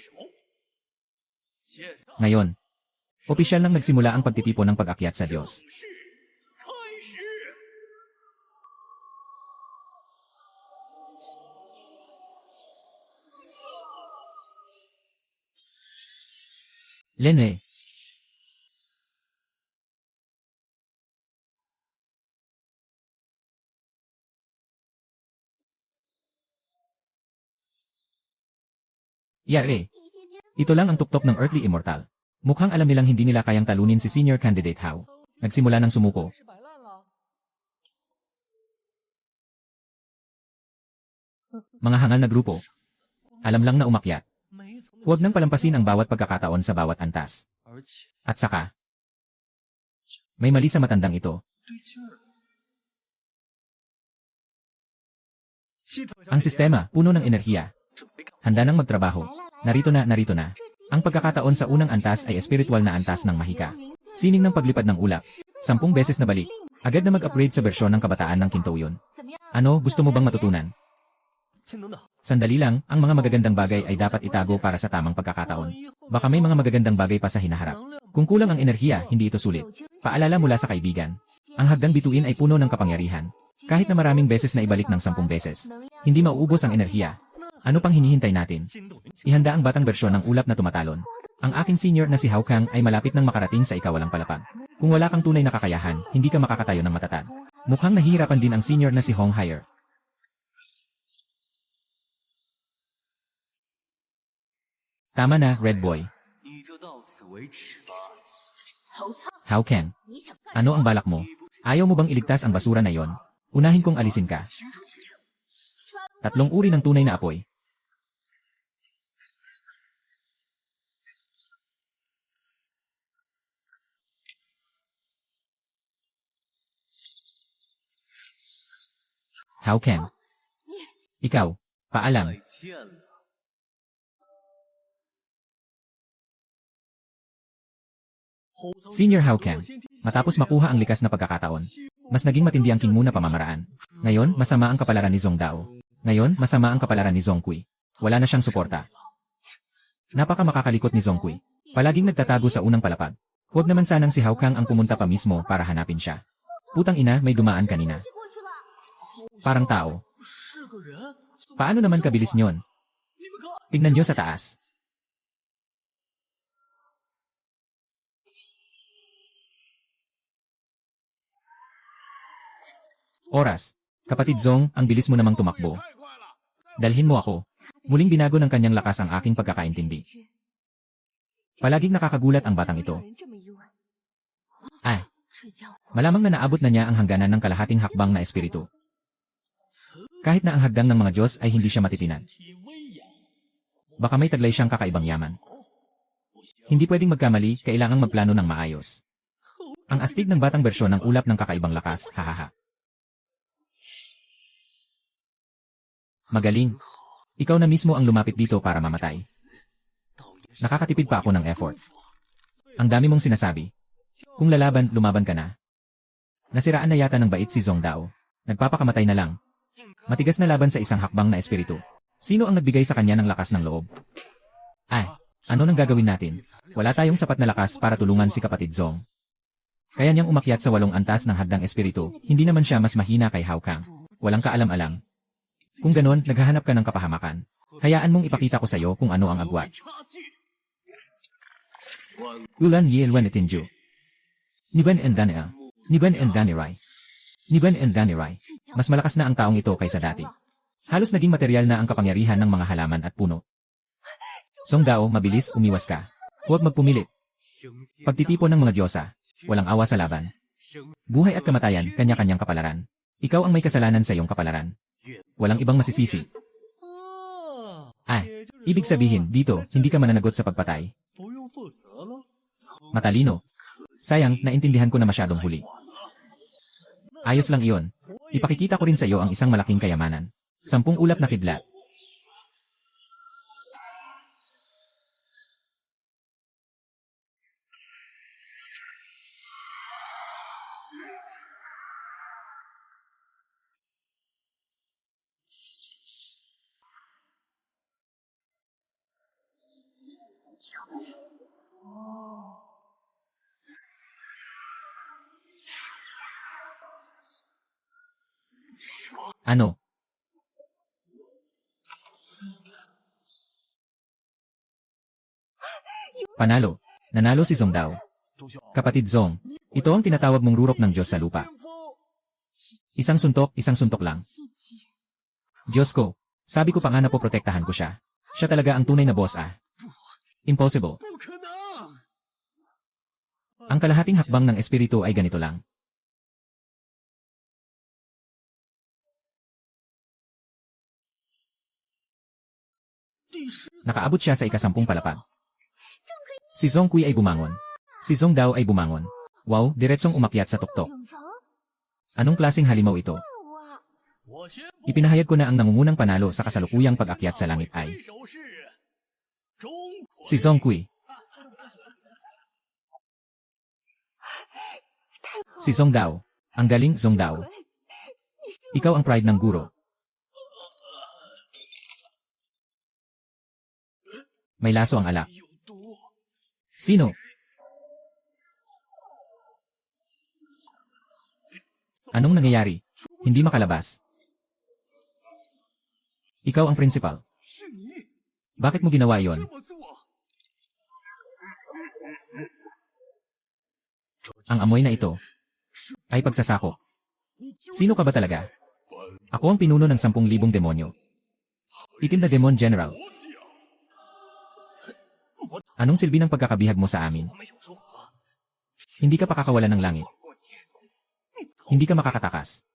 Ngayon, opisyal nang nagsimula ang pagtitipon ng pag-akyat sa Diyos. Lene. Yare. Ito lang ang tuktok ng Earthly Immortal. Mukhang alam nilang hindi nila kayang talunin si Senior Candidate Hao. Nagsimula ng sumuko. Mga hangal na grupo. Alam lang na umakyat. Huwag nang palampasin ang bawat pagkakataon sa bawat antas. At saka, may mali sa matandang ito. Ang sistema, puno ng enerhiya. Handa nang magtrabaho. Narito na, narito na. Ang pagkakataon sa unang antas ay espiritual na antas ng mahika. Sining ng paglipad ng ulap. 10 beses na balik. Agad na mag-upgrade sa bersyon ng kabataan ng Kintoyon. Ano, gusto mo bang matutunan? Sandali lang, ang mga magagandang bagay ay dapat itago para sa tamang pagkakataon. Baka may mga magagandang bagay pa sa hinaharap. Kung kulang ang enerhiya, hindi ito sulit. Paalala mula sa kaibigan. Ang hagdang bituin ay puno ng kapangyarihan. Kahit na maraming beses na ibalik ng 10 beses. Hindi mauubos ang enerhiya. Ano pang hinihintay natin? Ihanda ang batang bersyon ng ulap na tumatalon. Ang aking senior na si Hao Kang ay malapit nang makarating sa ikawalang palapag. Kung wala kang tunay na kakayahan, hindi ka makakatayo ng matatag. Mukhang nahihirapan din ang senior na si Hong Haier. Tama na, Red Boy. Hao Kang, ano ang balak mo? Ayaw mo bang iligtas ang basura na yon? Unahin kong alisin ka. 3 uri ng tunay na apoy. Hao Kang. Ikaw, paalam. Senior Hao Kang, matapos makuha ang likas na pagkakataon, mas naging matindi ang King Mu na pamamaraan. Ngayon, masama ang kapalaran ni Zong Dao. Ngayon, masama ang kapalaran ni Zong Kui. Wala na siyang suporta. Napaka makakalikot ni Zong Kui. Palaging nagtatago sa unang palapag. Huwag naman sanang si Hao Kang ang pumunta pa mismo para hanapin siya. Putang ina, may dumaan kanina. Parang tao. Paano naman kabilis nyon? Tignan nyo sa taas. Oras. Kapatid Zong, ang bilis mo namang tumakbo. Dalhin mo ako. Muling binago ng kanyang lakas ang aking pagkakaintindi. Palaging nakakagulat ang batang ito. Malamang na naabot na niya ang hangganan ng kalahating hakbang na espiritu. Kahit na ang hagdan ng mga Diyos ay hindi siya matitinan. Baka may taglay siyang kakaibang yaman. Hindi pwedeng magkamali, kailangang magplano ng maayos. Ang astig ng batang bersyon ng ulap ng kakaibang lakas, hahaha. Magaling. Ikaw na mismo ang lumapit dito para mamatay. Nakakatipid pa ako ng effort. Ang dami mong sinasabi. Kung lalaban, lumaban ka na. Nasiraan na yata ng bait si Zong Dao. Nagpapakamatay na lang. Matigas na laban sa isang hakbang na espiritu. Sino ang nagbigay sa kanya ng lakas ng loob? Ano nang gagawin natin? Wala tayong sapat na lakas para tulungan si kapatid Zong. Kaya niyang umakyat sa 8 antas ng hagdang espiritu, hindi naman siya mas mahina kay Hao Kang. Walang kaalam-alam. Kung ganon, naghahanap ka ng kapahamakan. Hayaan mong ipakita ko sa iyo kung ano ang agwat. Ulan Yelwan Etinju. Niben and Daniel. Niben and Danirai. Niben and Danirai. Mas malakas na ang taong ito kaysa dati. Halos naging material na ang kapangyarihan ng mga halaman at puno. Zong Dao, mabilis, umiwas ka. Huwag magpumilit. Pagtitipon ng mga diyosa. Walang awa sa laban. Buhay at kamatayan, kanya-kanyang kapalaran. Ikaw ang may kasalanan sa iyong kapalaran. Walang ibang masisisi. Ibig sabihin, dito, hindi ka mananagot sa pagpatay. Matalino. Sayang, naintindihan ko na masyadong huli. Ayos lang iyon. Ipakikita ko rin sa iyo ang isang malaking kayamanan. 10 ulap na kidlat. Ano? Panalo. Nanalo si Zong Dao. Kapatid Zong, ito ang tinatawag mong rurok ng Diyos sa lupa. Isang suntok lang. Diyos ko, sabi ko pa nga na poprotektahan ko siya. Siya talaga ang tunay na boss ah. Impossible. Ang kalahating hakbang ng espiritu ay ganito lang. Nakaabot siya sa ika-10 palapag. Si Zong Kui ay bumangon. Si Zong Dao ay bumangon. Wow, diretsong umakyat sa tuktok. Anong klaseng halimaw ito? Ipinahayag ko na ang nangungunang panalo sa kasalukuyang pag-akyat sa langit ay si Zong Kui. Si Zong Dao. Ang galing, Zong Dao. Ikaw ang pride ng guro. May laso ang alak. Sino? Anong nangyayari? Hindi makalabas. Ikaw ang principal. Bakit mo ginawa yon? Ang amoy na ito ay pagsasakop. Sino ka ba talaga? Ako ang pinuno ng 10,000 demonyo. Itim na Demon General. Anong silbi ng pagkakabihag mo sa amin? Hindi ka pakakawalan ng langit. Hindi ka makakatakas.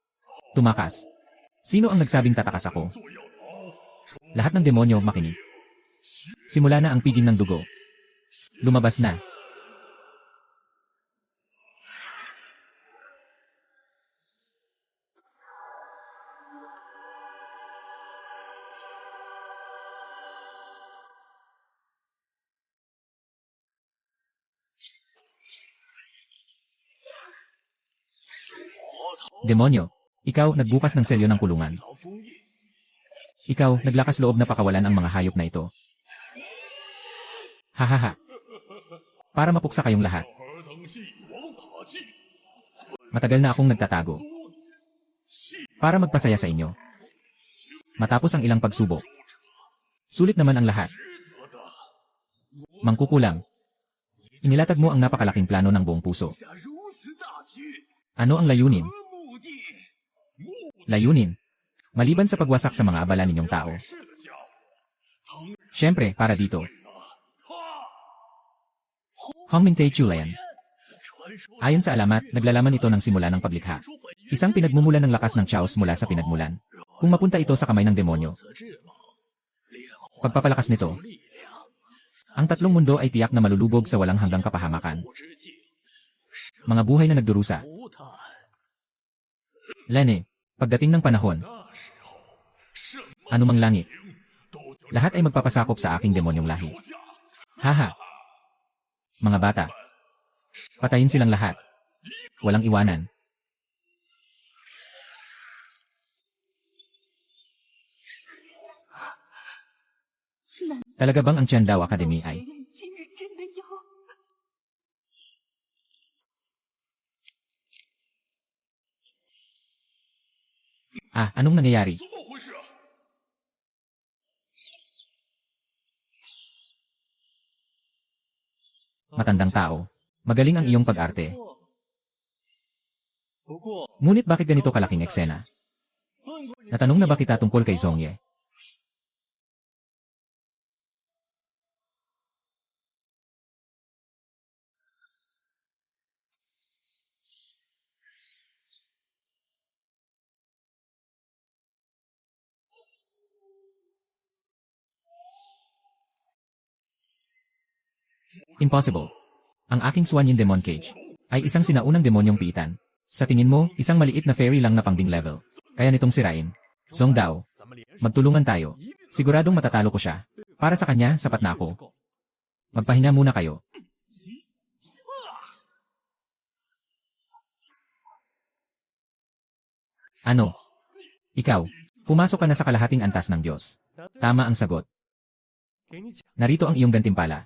Tumakas. Sino ang nagsabing tatakas ako? Lahat ng demonyo makinig. Simula na ang piging ng dugo. Lumabas na. Demonyo, ikaw nagbukas ng selyo ng kulungan. Ikaw naglakas loob na pakawalan ang mga hayop na ito. Hahaha. Para mapuksa kayong lahat. Matagal na akong nagtatago. Para magpasaya sa inyo. Matapos ang ilang pagsubok. Sulit naman ang lahat. Mangkukulam. Inilatag mo ang napakalaking plano ng buong puso. Ano ang layunin? Layunin. Maliban sa pagwasak sa mga abala ninyong tao. Siyempre, para dito. Hongming Tei Chulayan. Ayon sa alamat, naglalaman ito ng simula ng paglikha. Isang pinagmumulan ng lakas ng Chaos mula sa pinagmulan. Kung mapunta ito sa kamay ng demonyo. Pagpapalakas nito. Ang 3 mundo ay tiyak na malulubog sa walang hanggang kapahamakan. Mga buhay na nagdurusa. Lene, pagdating ng panahon, anumang langit, lahat ay magpapasakop sa aking demonyong lahi. Haha. Mga bata, patayin silang lahat. Walang iwanan. Talaga bang ang Tiandao Academy ay anong nangyayari? Matandang tao. Magaling ang iyong pag-arte. Ngunit bakit ganito kalaking eksena? Natanong na ba kita tungkol kay Zongye? Impossible. Ang aking Swan Yin Demon Cage ay isang sinaunang demonyong piitan. Sa tingin mo, isang maliit na fairy lang na pang-ding level. Kaya nitong sirain. Zong Dao, magtulungan tayo. Siguradong matatalo ko siya. Para sa kanya, sapat na ako. Magpahinga muna kayo. Ano? Ikaw, pumasok ka na sa kalahating antas ng Diyos. Tama ang sagot. Narito ang iyong gantimpala.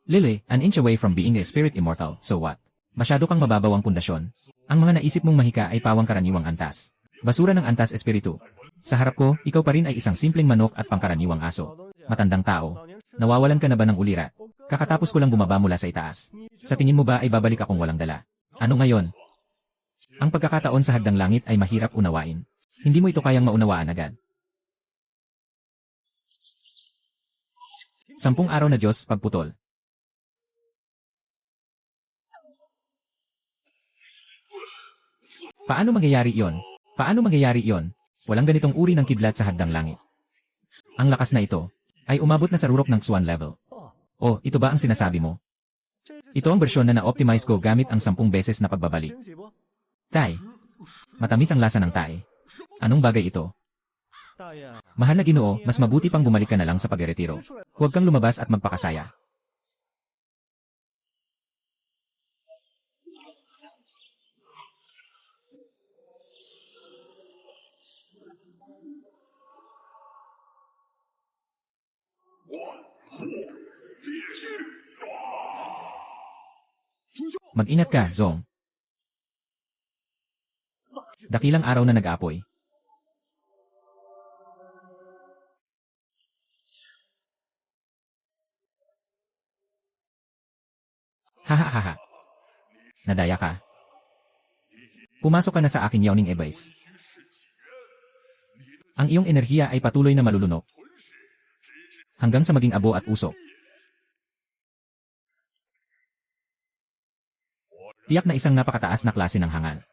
Lily, an inch away from being a spirit immortal, so what? Masyado kang mababaw ang pundasyon. Ang mga naisip mong mahika ay pawang karaniwang antas. Basura ng antas espiritu. Sa harap ko, ikaw pa rin ay isang simpleng manok at pangkaraniwang aso. Matandang tao. Nawawalan ka na ba ng ulira? Kakatapos ko lang bumaba mula sa itaas. Sa tingin mo ba ay babalik akong walang dala? Ano ngayon? Ang pagkakataon sa hadang langit ay mahirap unawain. Hindi mo ito kayang maunawaan agad. 10 araw na Diyos, pagputol. Paano mangyayari iyon? Paano mangyayari iyon? Walang ganitong uri ng kidlat sa hadang langit. Ang lakas na ito ay umabot na sa rurok ng Swan level. Oh, ito ba ang sinasabi mo? Ito ang bersyon na na-optimize ko gamit ang 10 beses na pagbabalik. Tai. Matamis ang lasa ng tai. Anong bagay ito? Mahal na Ginoo, mas mabuti pang bumalik ka na lang sa pagretiro. Huwag kang lumabas at magpakasaya. Mag-ingat ka, Zong. Dakilang araw na nag-aapoy. Hahaha. Nadaya ka. Pumasok ka na sa aking yawning advice. Ang iyong enerhiya ay patuloy na malulunok. Hanggang sa maging abo at usok. Tiyak na isang napakataas na klase ng hangal.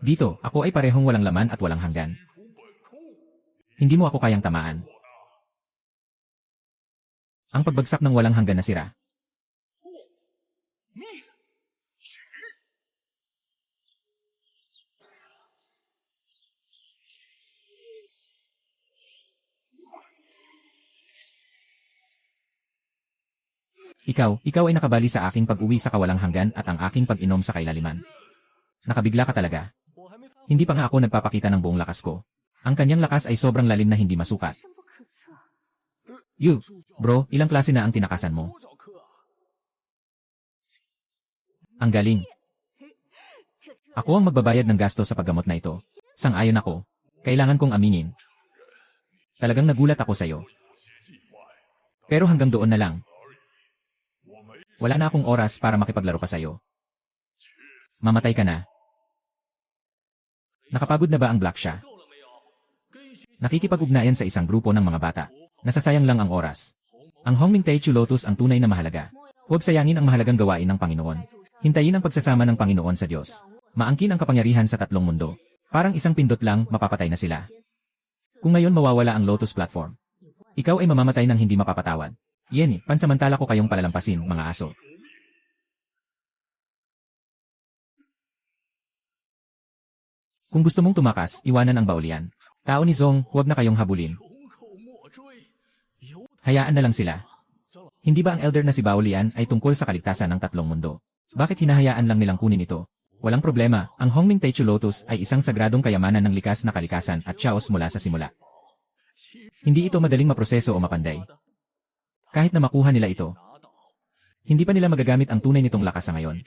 Dito, ako ay parehong walang laman at walang hanggan. Hindi mo ako kayang tamaan. Ang pagbagsak ng walang hanggan na sira. Ikaw ay nakabali sa aking pag-uwi sa kawalang hanggan at ang aking pag-inom sa kailaliman. Nakabigla ka talaga. Hindi pa nga ako nagpapakita ng buong lakas ko. Ang kanyang lakas ay sobrang lalim na hindi masukat. Bro, ilang klase na ang tinakasan mo? Ang galing. Ako ang magbabayad ng gasto sa paggamot na ito. Sang-ayon ako. Kailangan kong aminin. Talagang nagulat ako sa'yo. Pero hanggang doon na lang. Wala na akong oras para makipaglaro pa sa'yo. Mamatay ka na. Nakapagod na ba ang Black Sha? Nakikipag-ugnayan sa isang grupo ng mga bata. Nasasayang lang ang oras. Ang Hongming Taichu Lotus ang tunay na mahalaga. Huwag sayangin ang mahalagang gawain ng Panginoon. Hintayin ang pagsasama ng Panginoon sa Diyos. Maangkin ang kapangyarihan sa tatlong mundo. Parang isang pindot lang, mapapatay na sila. Kung ngayon mawawala ang Lotus Platform, ikaw ay mamamatay ng hindi mapapatawad. Yan pansamantala ko kayong palalampasin, mga aso. Kung gusto mong tumakas, iwanan ang Baolian. Tao ni Zong, huwag na kayong habulin. Hayaan na lang sila. Hindi ba ang elder na si Baolian ay tungkol sa kaligtasan ng tatlong mundo? Bakit hinahayaan lang nilang kunin ito? Walang problema, ang Hongming Taichu Lotus ay isang sagradong kayamanan ng likas na kalikasan at chaos mula sa simula. Hindi ito madaling maproseso o mapanday. Kahit na makuha nila ito, hindi pa nila magagamit ang tunay nitong lakas sa ngayon.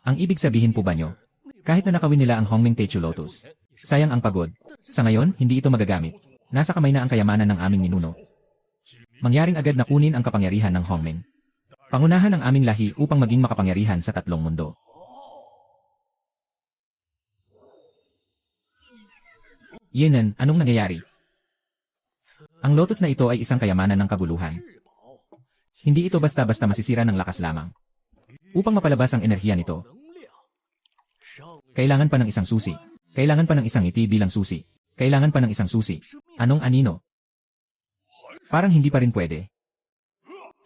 Ang ibig sabihin po ba nyo? Kahit na nakawin nila ang Hongming Taichu Lotus, sayang ang pagod. Sa ngayon, hindi ito magagamit. Nasa kamay na ang kayamanan ng aming ninuno. Mangyaring agad na kunin ang kapangyarihan ng Hongming. Pangunahan ang aming lahi upang maging makapangyarihan sa tatlong mundo. Yenan, anong nangyayari? Ang lotus na ito ay isang kayamanan ng kaguluhan. Hindi ito basta-basta masisira ng lakas lamang. Upang mapalabas ang enerhiya nito, kailangan pa ng isang susi. Kailangan pa ng isang ngiti bilang susi. Kailangan pa ng isang susi. Anong anino? Parang hindi pa rin pwede.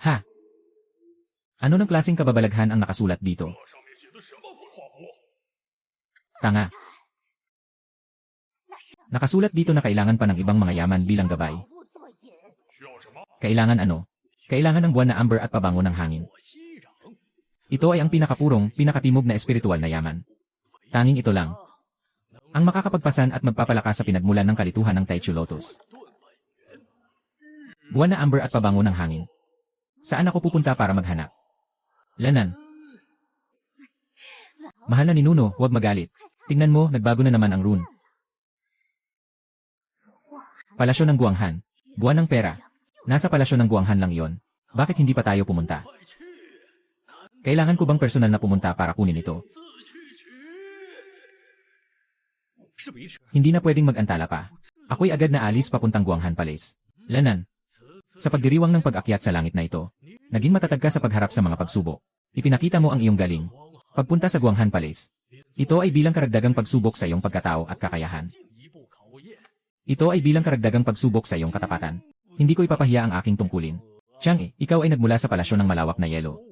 Ha? Ano ng klaseng kababalaghan ang nakasulat dito? Tanga. Nakasulat dito na kailangan pa ng ibang mga yaman bilang gabay. Kailangan ano? Kailangan ng buwan na amber at pabango ng hangin. Ito ay ang pinakapurong, pinakatimog na espiritual na yaman. Tanging ito lang ang makakapagpasan at magpapalakas sa pinagmulan ng kalituhan ng Taichu Lotus. Buwan na amber at pabango ng hangin. Saan ako pupunta para maghanap? Lanan. Mahal na ninuno, huwag magalit. Tingnan mo, nagbago na naman ang rune. Palasyo ng Guanghan. Buwan ng pera. Nasa palasyo ng Guanghan lang iyon. Bakit hindi pa tayo pumunta? Kailangan ko bang personal na pumunta para kunin ito? Hindi na pwedeng mag-antala pa. Ako'y agad na alis papuntang Guanghan Palace. Lanan. Sa pagdiriwang ng pag-akyat sa langit na ito, naging matatag ka sa pagharap sa mga pagsubok. Ipinakita mo ang iyong galing. Pagpunta sa Guanghan Palace. Ito ay bilang karagdagang pagsubok sa iyong pagkatao at kakayahan. Ito ay bilang karagdagang pagsubok sa iyong katapatan. Hindi ko ipapahiya ang aking tungkulin. Chang'e, ikaw ay nagmula sa palasyo ng malawak na yelo.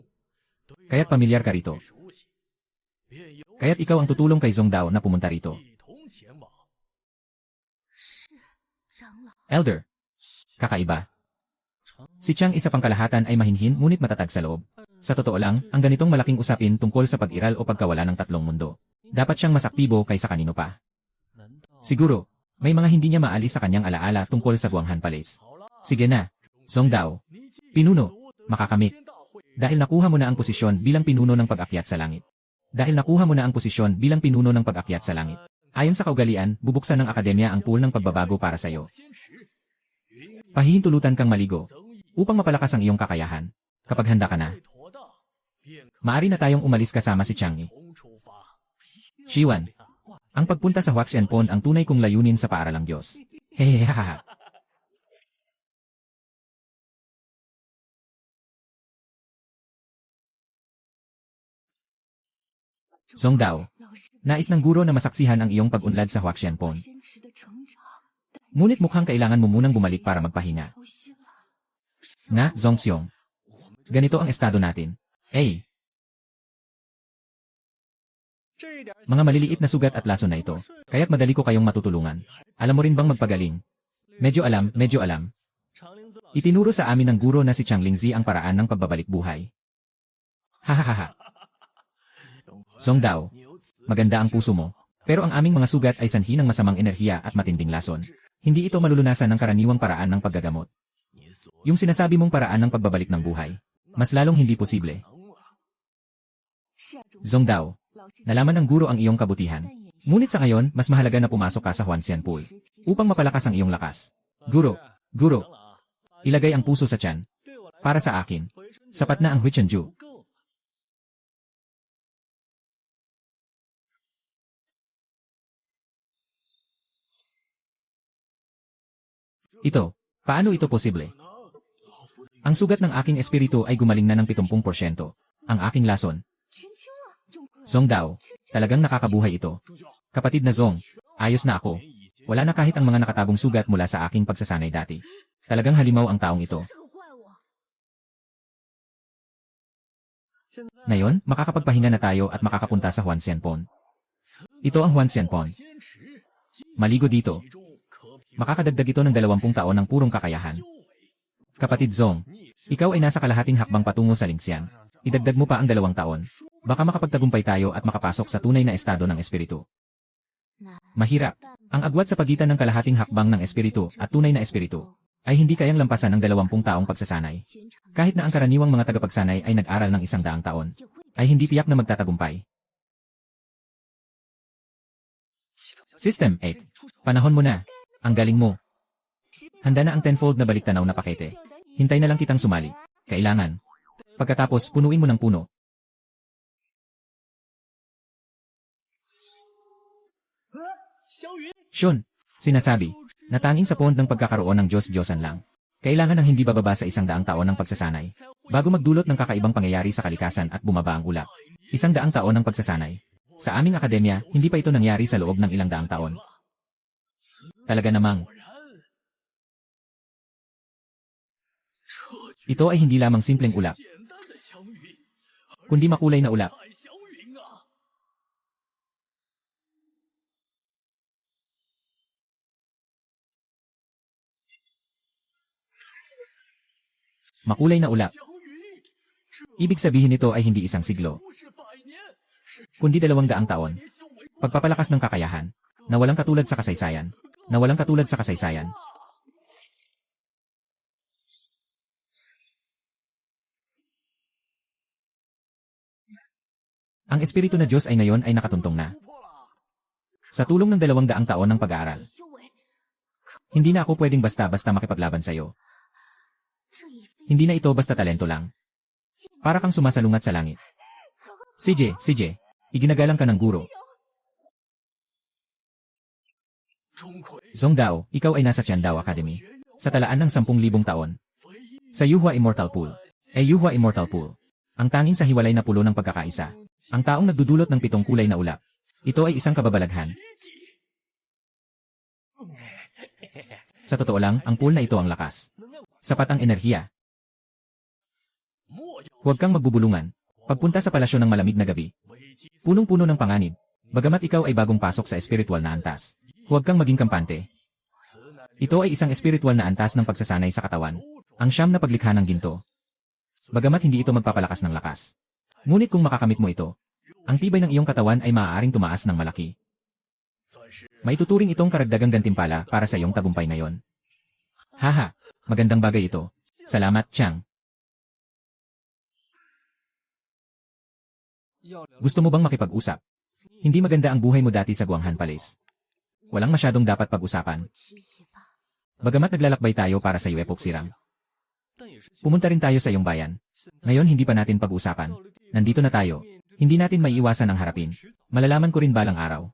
Kaya't pamilyar ka rito. Kaya't ikaw ang tutulong kay Zongdao na pumunta rito. Elder. Kakaiba. Si Chang isa pang kalahatan ay mahinhin ngunit matatag sa loob. Sa totoo lang, ang ganitong malaking usapin tungkol sa pag-iral o pagkawala ng tatlong mundo. Dapat siyang mas aktibo kaysa kanino pa. Siguro, may mga hindi niya maalis sa kanyang alaala tungkol sa Guanghan Palace. Sige na, Zongdao. Pinuno, makakamit. Dahil nakuha mo na ang posisyon bilang pinuno ng pag-akyat sa langit. Dahil nakuha mo na ang posisyon bilang pinuno ng pag-akyat sa langit. Ayon sa kaugalian, bubuksan ng akademya ang pool ng pagbabago para sa iyo. Pahihintulutan kang maligo upang mapalakas ang iyong kakayahan. Kapag handa ka na, maari na tayong umalis kasama si Chang'e. Shiwan, ang pagpunta sa Huaxian Pond ang tunay kong layunin sa paaralang Diyos. Hehehehaha. Zongdao, nais ng guro na masaksihan ang iyong pag-unlad sa Huaxian Pond. Ngunit mukhang kailangan mo munang bumalik para magpahinga. Nga, Zongxiong. Ganito ang estado natin. Hey! Mga maliliit na sugat at lason na ito, kaya't madali ko kayong matutulungan. Alam mo rin bang magpagaling? Medyo alam, medyo alam. Itinuro sa amin ng guro na si Chang Lingzi ang paraan ng pagbabalik buhay. Hahaha. Zongdao, maganda ang puso mo. Pero ang aming mga sugat ay sanhi ng masamang enerhiya at matinding lason. Hindi ito malulunasan ng karaniwang paraan ng paggagamot. Yung sinasabi mong paraan ng pagbabalik ng buhay, mas lalong hindi posible. Zongdao, nalaman ng guro ang iyong kabutihan. Ngunit sa ngayon, mas mahalaga na pumasok ka sa Huaxian Pool upang mapalakas ang iyong lakas. Guro, ilagay ang puso sa tiyan. Para sa akin, sapat na ang Huichenju. Ito, paano ito posible? Ang sugat ng aking espiritu ay gumaling na ng 70%. Ang aking lason. Zongdao, talagang nakakabuhay ito. Kapatid na Zong, ayos na ako. Wala na kahit ang mga nakatagong sugat mula sa aking pagsasanay dati. Talagang halimaw ang taong ito. Ngayon, makakapagpahinga na tayo at makakapunta sa Huaxian Pond. Ito ang Huaxian Pond. Maligo dito. Makakadagdag ito ng 20 taon ng purong kakayahan. Kapatid Zong, ikaw ay nasa kalahating hakbang patungo sa Lingxian. Idagdag mo pa ang 2 taon. Baka makapagtagumpay tayo at makapasok sa tunay na estado ng espiritu. Mahirap. Ang agwat sa pagitan ng kalahating hakbang ng espiritu at tunay na espiritu ay hindi kayang lampasan ng 20 taong pagsasanay. Kahit na ang karaniwang mga tagapagsanay ay nag-aral ng 100 taon, ay hindi tiyak na magtatagumpay. System 8. Panahon mo na. Ang galing mo. Handa na ang tenfold na baliktanaw na pakete. Hintay na lang kitang sumali. Kailangan. Pagkatapos, punuin mo ng puno. Shun, sinasabi, na tanging sa pond ng pagkakaroon ng Diyos-Diyosan lang. Kailangan ng hindi bababa sa 100 taon ng pagsasanay, bago magdulot ng kakaibang pangyayari sa kalikasan at bumaba ang ulap. 100 taon ng pagsasanay. Sa aming akademya, hindi pa ito nangyari sa loob ng ilang daang taon. Talaga namang. Ito ay hindi lamang simpleng ulap, kundi makulay na ulap. Makulay na ulap. Ibig sabihin nito ay hindi isang siglo, kundi 200 taon. Pagpapalakas ng kakayahan, na walang katulad sa kasaysayan, na walang katulad sa kasaysayan. Ang Espiritu na Diyos ay ngayon ay nakatuntong na. Sa tulong ng 200 taon ng pag-aaral, hindi na ako pwedeng basta-basta makipaglaban sa iyo. Hindi na ito basta talento lang. Para kang sumasalungat sa langit. CJ, iginagalang ka ng guro. Zongdao, ikaw ay nasa Tiandao Academy. Sa talaan ng 10,000 taon. Sa Yuhua Immortal Pool. Yuhua Immortal Pool. Ang tanging sa hiwalay na pulo ng pagkakaisa. Ang taong nagdudulot ng 7 kulay na ulap. Ito ay isang kababalaghan. Sa totoo lang, ang pool na ito ang lakas. Sapat ang enerhiya. Huwag kang magbubulungan. Pagpunta sa palasyo ng malamig na gabi. Punong-puno ng panganib. Bagamat ikaw ay bagong pasok sa espiritual na antas. Huwag kang maging kampante. Ito ay isang espiritual na antas ng pagsasanay sa katawan. Ang siyam na paglikha ng ginto. Bagamat hindi ito magpapalakas ng lakas. Ngunit kung makakamit mo ito, ang tibay ng iyong katawan ay maaaring tumaas ng malaki. Maituturing itong karagdagang gantimpala para sa iyong tagumpay ngayon. Haha, magandang bagay ito. Salamat, Chang. Gusto mo bang makipag-usap? Hindi maganda ang buhay mo dati sa Guanghan Palace. Walang masyadong dapat pag-usapan. Bagamat naglalakbay tayo para sa Yuepok Sirang. Pumunta rin tayo sa iyong bayan. Ngayon hindi pa natin pag-usapan. Nandito na tayo. Hindi natin maiiwasan ang harapin. Malalaman ko rin balang araw.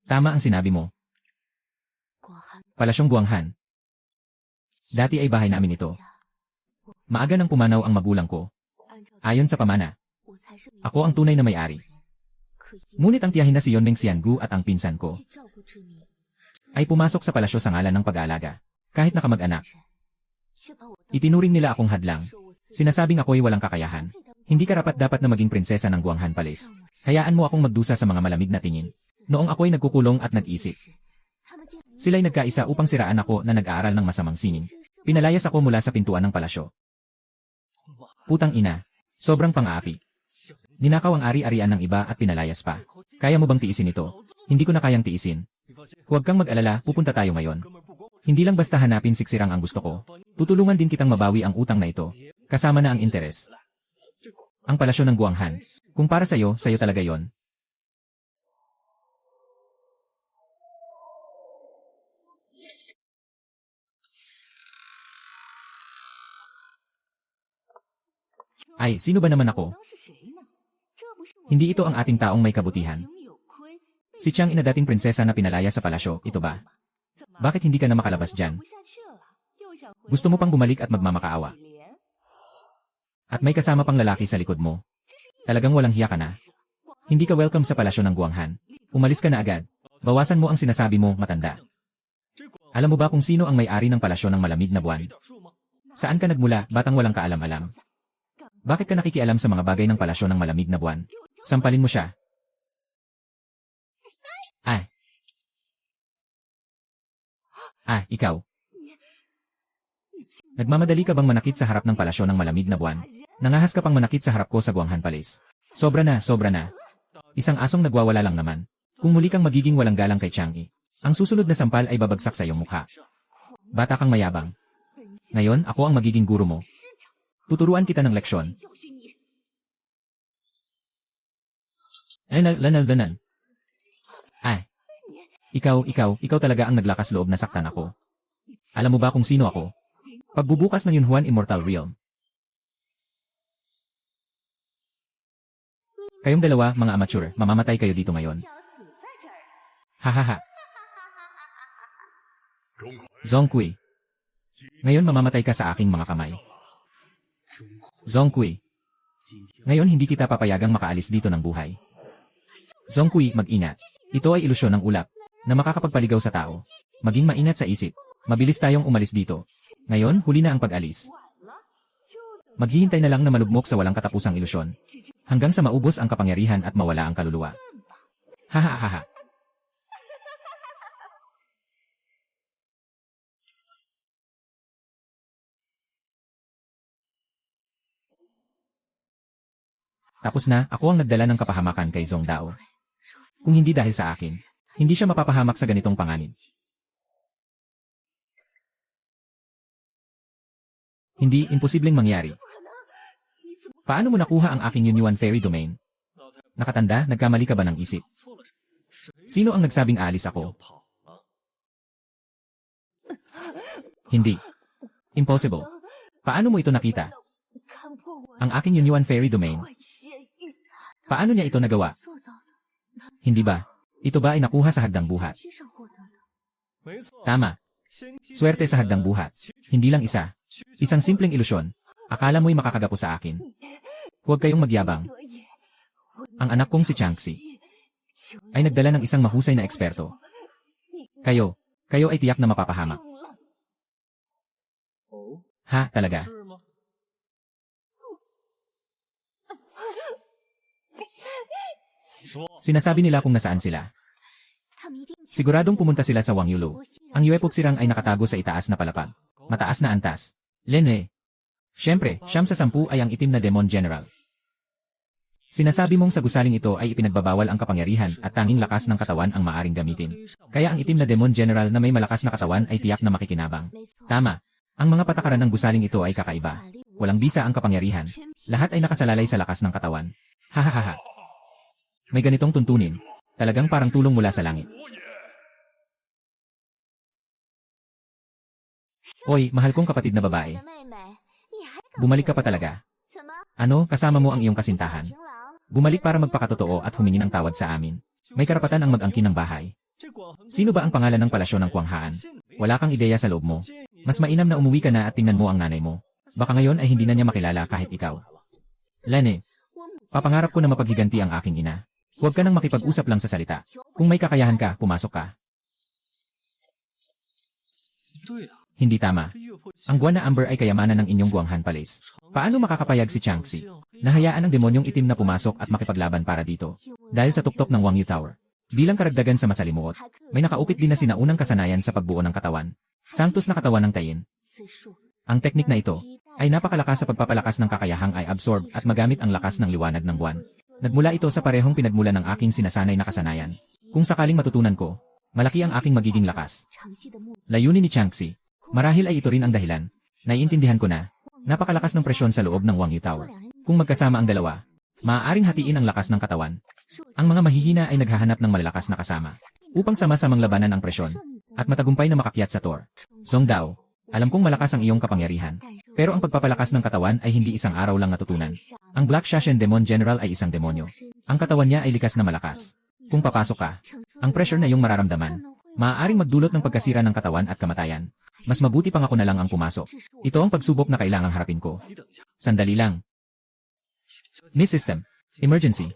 Tama ang sinabi mo. Palasyong Guanghan. Dati ay bahay namin ito. Maaga nang pumanaw ang magulang ko. Ayon sa pamana, ako ang tunay na may-ari. Ngunit ang tiyahin na si Yonmeng Xiangu at ang pinsan ko ay pumasok sa palasyo sa ngalan ng pag-aalaga, kahit nakamag-anak. Itinuring nila akong hadlang. Sinasabing ako'y walang kakayahan. Hindi karapat-dapat na maging prinsesa ng Guanghan Palace. Hayaan mo akong magdusa sa mga malamig na tingin. Noong ako'y nagkukulong at nag-isip. Sila'y nagkaisa upang siraan ako na nag-aaral ng masamang sining. Pinalayas ako mula sa pintuan ng palasyo. Putang ina, sobrang pang-aapi. Ninakaw ang ari-arian ng iba at pinalayas pa. Kaya mo bang tiisin ito? Hindi ko na kayang tiisin. Huwag kang mag-alala, pupunta tayo ngayon. Hindi lang basta hanapin siksirang ang gusto ko. Tutulungan din kitang mabawi ang utang na ito. Kasama na ang interes. Ang palasyo ng Guanghan. Kung para sa'yo talaga yon. Ay, sino ba naman ako? Hindi ito ang ating taong may kabutihan. Si Chang ina dating prinsesa na pinalaya sa palasyo, ito ba? Bakit hindi ka na makalabas dyan? Gusto mo pang bumalik at magmamakaawa? At may kasama pang lalaki sa likod mo. Talagang walang hiya ka na. Hindi ka welcome sa palasyo ng Guanghan. Umalis ka na agad. Bawasan mo ang sinasabi mo, matanda. Alam mo ba kung sino ang may-ari ng palasyo ng malamig na buwan? Saan ka nagmula, batang walang kaalam-alam? Bakit ka nakikialam sa mga bagay ng palasyo ng malamig na buwan? Sampalin mo siya. Ikaw. Nagmamadali ka bang manakit sa harap ng palasyo ng malamig na buwan? Nangahas ka pang manakit sa harap ko sa Guanghan Palace. Sobra na. Isang asong nagwawala lang naman. Kung muli kang magiging walang galang kay Chang'e, ang susunod na sampal ay babagsak sa iyong mukha. Bata kang mayabang. Ngayon, ako ang magiging guro mo. Tuturuan kita ng leksyon. Lanan. Ikaw talaga ang naglakas loob na saktan ako. Alam mo ba kung sino ako? Pagbubukas ng Yunhuan Immortal Realm. Kayong dalawa, mga amateur, mamamatay kayo dito ngayon. Hahaha. Zongqi. Ngayon mamamatay ka sa aking mga kamay. Zongqi. Ngayon hindi kita papayagang makaalis dito ng buhay. Zongqi, mag-ingat. Ito ay ilusyon ng ulap, na makakapagpaligaw sa tao. Maging maingat sa isip. Mabilis tayong umalis dito. Ngayon, huli na ang pag-alis. Maghihintay na lang na malugmok sa walang katapusang ilusyon. Hanggang sa maubos ang kapangyarihan at mawala ang kaluluwa. Hahaha. Tapos na, ako ang nagdala ng kapahamakan kay Zhong Dao. Kung hindi dahil sa akin, hindi siya mapapahamak sa ganitong panganib. Hindi, imposibleng mangyari. Paano mo nakuha ang aking Yunyuan Fairy Domain? Nakatanda, nagkamali ka ba ng isip? Sino ang nagsabing aalis ako? Hindi. Impossible. Paano mo ito nakita? Ang aking Yunyuan Fairy Domain. Paano niya ito nagawa? Hindi ba? Ito ba ay nakuha sa hagdang buhat? Tama. Swerte sa hagdang buhat. Hindi lang isa. Isang simpleng ilusyon. Akala mo'y makakagapo sa akin. Huwag kayong magyabang. Ang anak kong si Changxi ay nagdala ng isang mahusay na eksperto. Kayo ay tiyak na mapapahamak. Ha, talaga? Sinasabi nila kung nasaan sila. Siguradong pumunta sila sa Wang Yulo. Ang Yuepok Sirang ay nakatago sa itaas na palapag. Mataas na antas. Lene. Siyempre, 9 sa 10 ay ang itim na Demon General. Sinasabi mong sa gusaling ito ay ipinagbabawal ang kapangyarihan at tanging lakas ng katawan ang maaring gamitin. Kaya ang itim na Demon General na may malakas na katawan ay tiyak na makikinabang. Tama. Ang mga patakaran ng gusaling ito ay kakaiba. Walang bisa ang kapangyarihan. Lahat ay nakasalalay sa lakas ng katawan. Hahaha. May ganitong tuntunin. Talagang parang tulong mula sa langit. Oy, mahal kong kapatid na babae. Bumalik ka pa talaga. Ano, kasama mo ang iyong kasintahan? Bumalik para magpakatotoo at humingi ng tawad sa amin. May karapatan ang mag-angkin ng bahay. Sino ba ang pangalan ng palasyo ng Kuanghaan? Wala kang ideya sa loob mo. Mas mainam na umuwi ka na at tingnan mo ang nanay mo. Baka ngayon ay hindi na niya makilala kahit ikaw. Lene, papangarap ko na mapaghiganti ang aking ina. Huwag ka nang makipag-usap lang sa salita. Kung may kakayahan ka, pumasok ka. Hindi tama. Ang buwan na Amber ay kayamanan ng inyong Guanghan Palace. Paano makakapayag si Changxi? Nahayaan ng demonyong itim na pumasok at makipaglaban para dito. Dahil sa tuktok ng Wangyu Tower. Bilang karagdagan sa masalimuot, may nakaukit din na sinaunang kasanayan sa pagbuo ng katawan. Sanctus na katawan ng tayin. Ang teknik na ito ay napakalakas sa pagpapalakas ng kakayahang ay absorb at magamit ang lakas ng liwanag ng buwan. Nagmula ito sa parehong pinagmula ng aking sinasanay na kasanayan. Kung sakaling matutunan ko, malaki ang aking magiging lakas. Layunin ni Changxi. Marahil ay ito rin ang dahilan. Naiintindihan ko na, napakalakas ng presyon sa loob ng Wangyu Tower. Kung magkasama ang dalawa, maaaring hatiin ang lakas ng katawan. Ang mga mahihina ay naghahanap ng malalakas na kasama upang sama-samang labanan ang presyon at matagumpay na makakyat sa Tor. Zhong Dao, alam kong malakas ang iyong kapangyarihan. Pero ang pagpapalakas ng katawan ay hindi isang araw lang natutunan. Ang Black Shashen Demon General ay isang demonyo. Ang katawan niya ay likas na malakas. Kung papasok ka, ang pressure na iyong mararamdaman, maaaring magdulot ng pagkasira ng katawan at kamatayan. Mas mabuti pang ako na lang ang pumasok. Ito ang pagsubok na kailangang harapin ko. Sandali lang. Miss System. Emergency.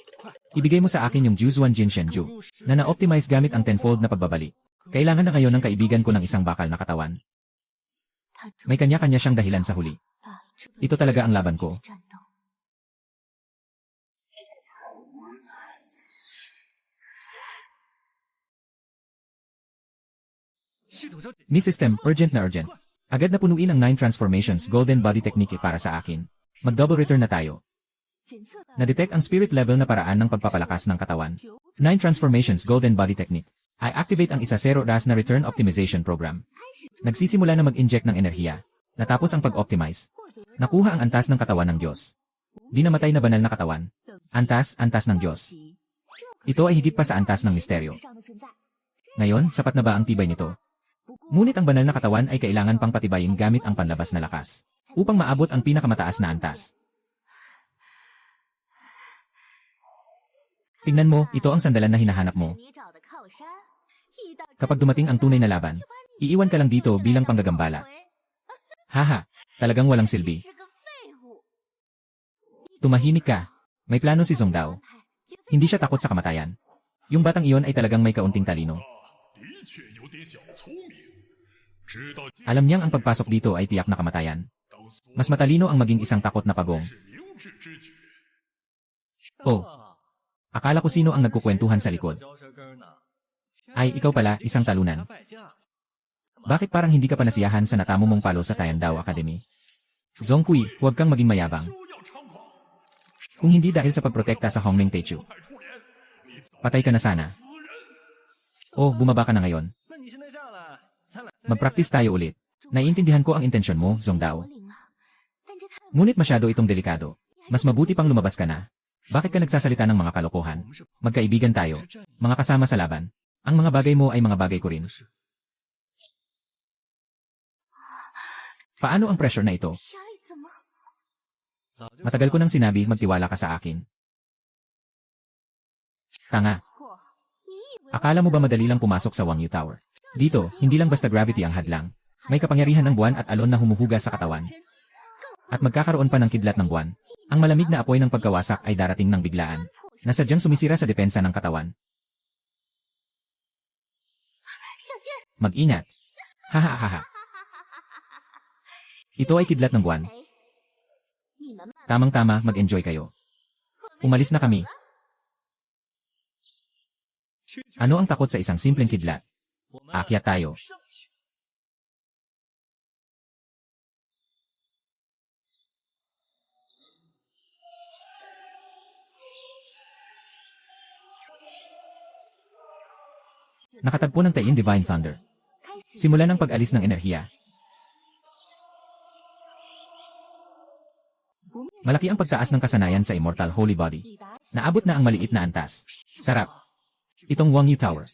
Ibigay mo sa akin yung Juzuan Jin Shenju na na-optimize gamit ang tenfold na pagbabalik. Kailangan na ngayon ng kaibigan ko ng isang bakal na katawan. May kanya-kanya siyang dahilan sa huli. Ito talaga ang laban ko. Miss System, urgent na urgent. Agad na punuin ang 9 transformations golden body technique para sa akin. Mag-double return na tayo. Na-detect ang spirit level na paraan ng pagpapalakas ng katawan. 9 transformations golden body technique. I activate ang isa 0 ras na return optimization program. Nagsisimula na mag-inject ng enerhiya. Natapos ang pag-optimize. Nakuha ang antas ng katawan ng Diyos. Di namatay na banal na katawan. Antas ng Diyos. Ito ay higit pa sa antas ng misteryo. Ngayon, sapat na ba ang tibay nito? Ngunit ang banal na katawan ay kailangan pang patibayin gamit ang panlabas na lakas upang maabot ang pinakamataas na antas. Tingnan mo, ito ang sandalan na hinahanap mo. Kapag dumating ang tunay na laban, iiwan ka lang dito bilang panggagambala. Haha, talagang walang silbi. Tumahimik ka. May plano si Zhong Dao. Hindi siya takot sa kamatayan. Yung batang iyon ay talagang may kaunting talino. Alam niyang ang pagpasok dito ay tiyak na kamatayan. Mas matalino ang maging isang takot na pagong. Oh, akala ko sino ang nagkukwentuhan sa likod. Ay, ikaw pala, isang talunan. Bakit parang hindi ka pa nasiyahan sa natamo mong palo sa Tayandao Academy? Zongkui, huwag kang maging mayabang. Kung hindi dahil sa pagprotekta sa Hongming Techu, patay ka na sana. Oh, bumaba ka na ngayon. Mag-practice tayo ulit. Naiintindihan ko ang intensyon mo, Zongdao. Ngunit masyado itong delikado. Mas mabuti pang lumabas ka na. Bakit ka nagsasalita ng mga kalokohan? Magkaibigan tayo. Mga kasama sa laban. Ang mga bagay mo ay mga bagay ko rin. Paano ang pressure na ito? Matagal ko nang sinabi magtiwala ka sa akin. Tanga. Akala mo ba madali lang pumasok sa Wangyu Tower? Dito, hindi lang basta gravity ang hadlang. May kapangyarihan ng buwan at alon na humuhuga sa katawan. At magkakaroon pa ng kidlat ng buwan. Ang malamig na apoy ng pagkawasak ay darating ng biglaan, na sadyang sumisira sa depensa ng katawan. Mag-ingat. Hahaha. Ito ay kidlat ng buwan. Tamang-tama, mag-enjoy kayo. Umalis na kami. Ano ang takot sa isang simpleng kidlat? Aakyat tayo. Nakatagpo ng Taiyin Divine Thunder. Simulan ang pag-alis ng enerhiya. Malaki ang pagtaas ng kasanayan sa Immortal Holy Body. Naabot na ang maliit na antas. Sarap. Itong Wangyu Tower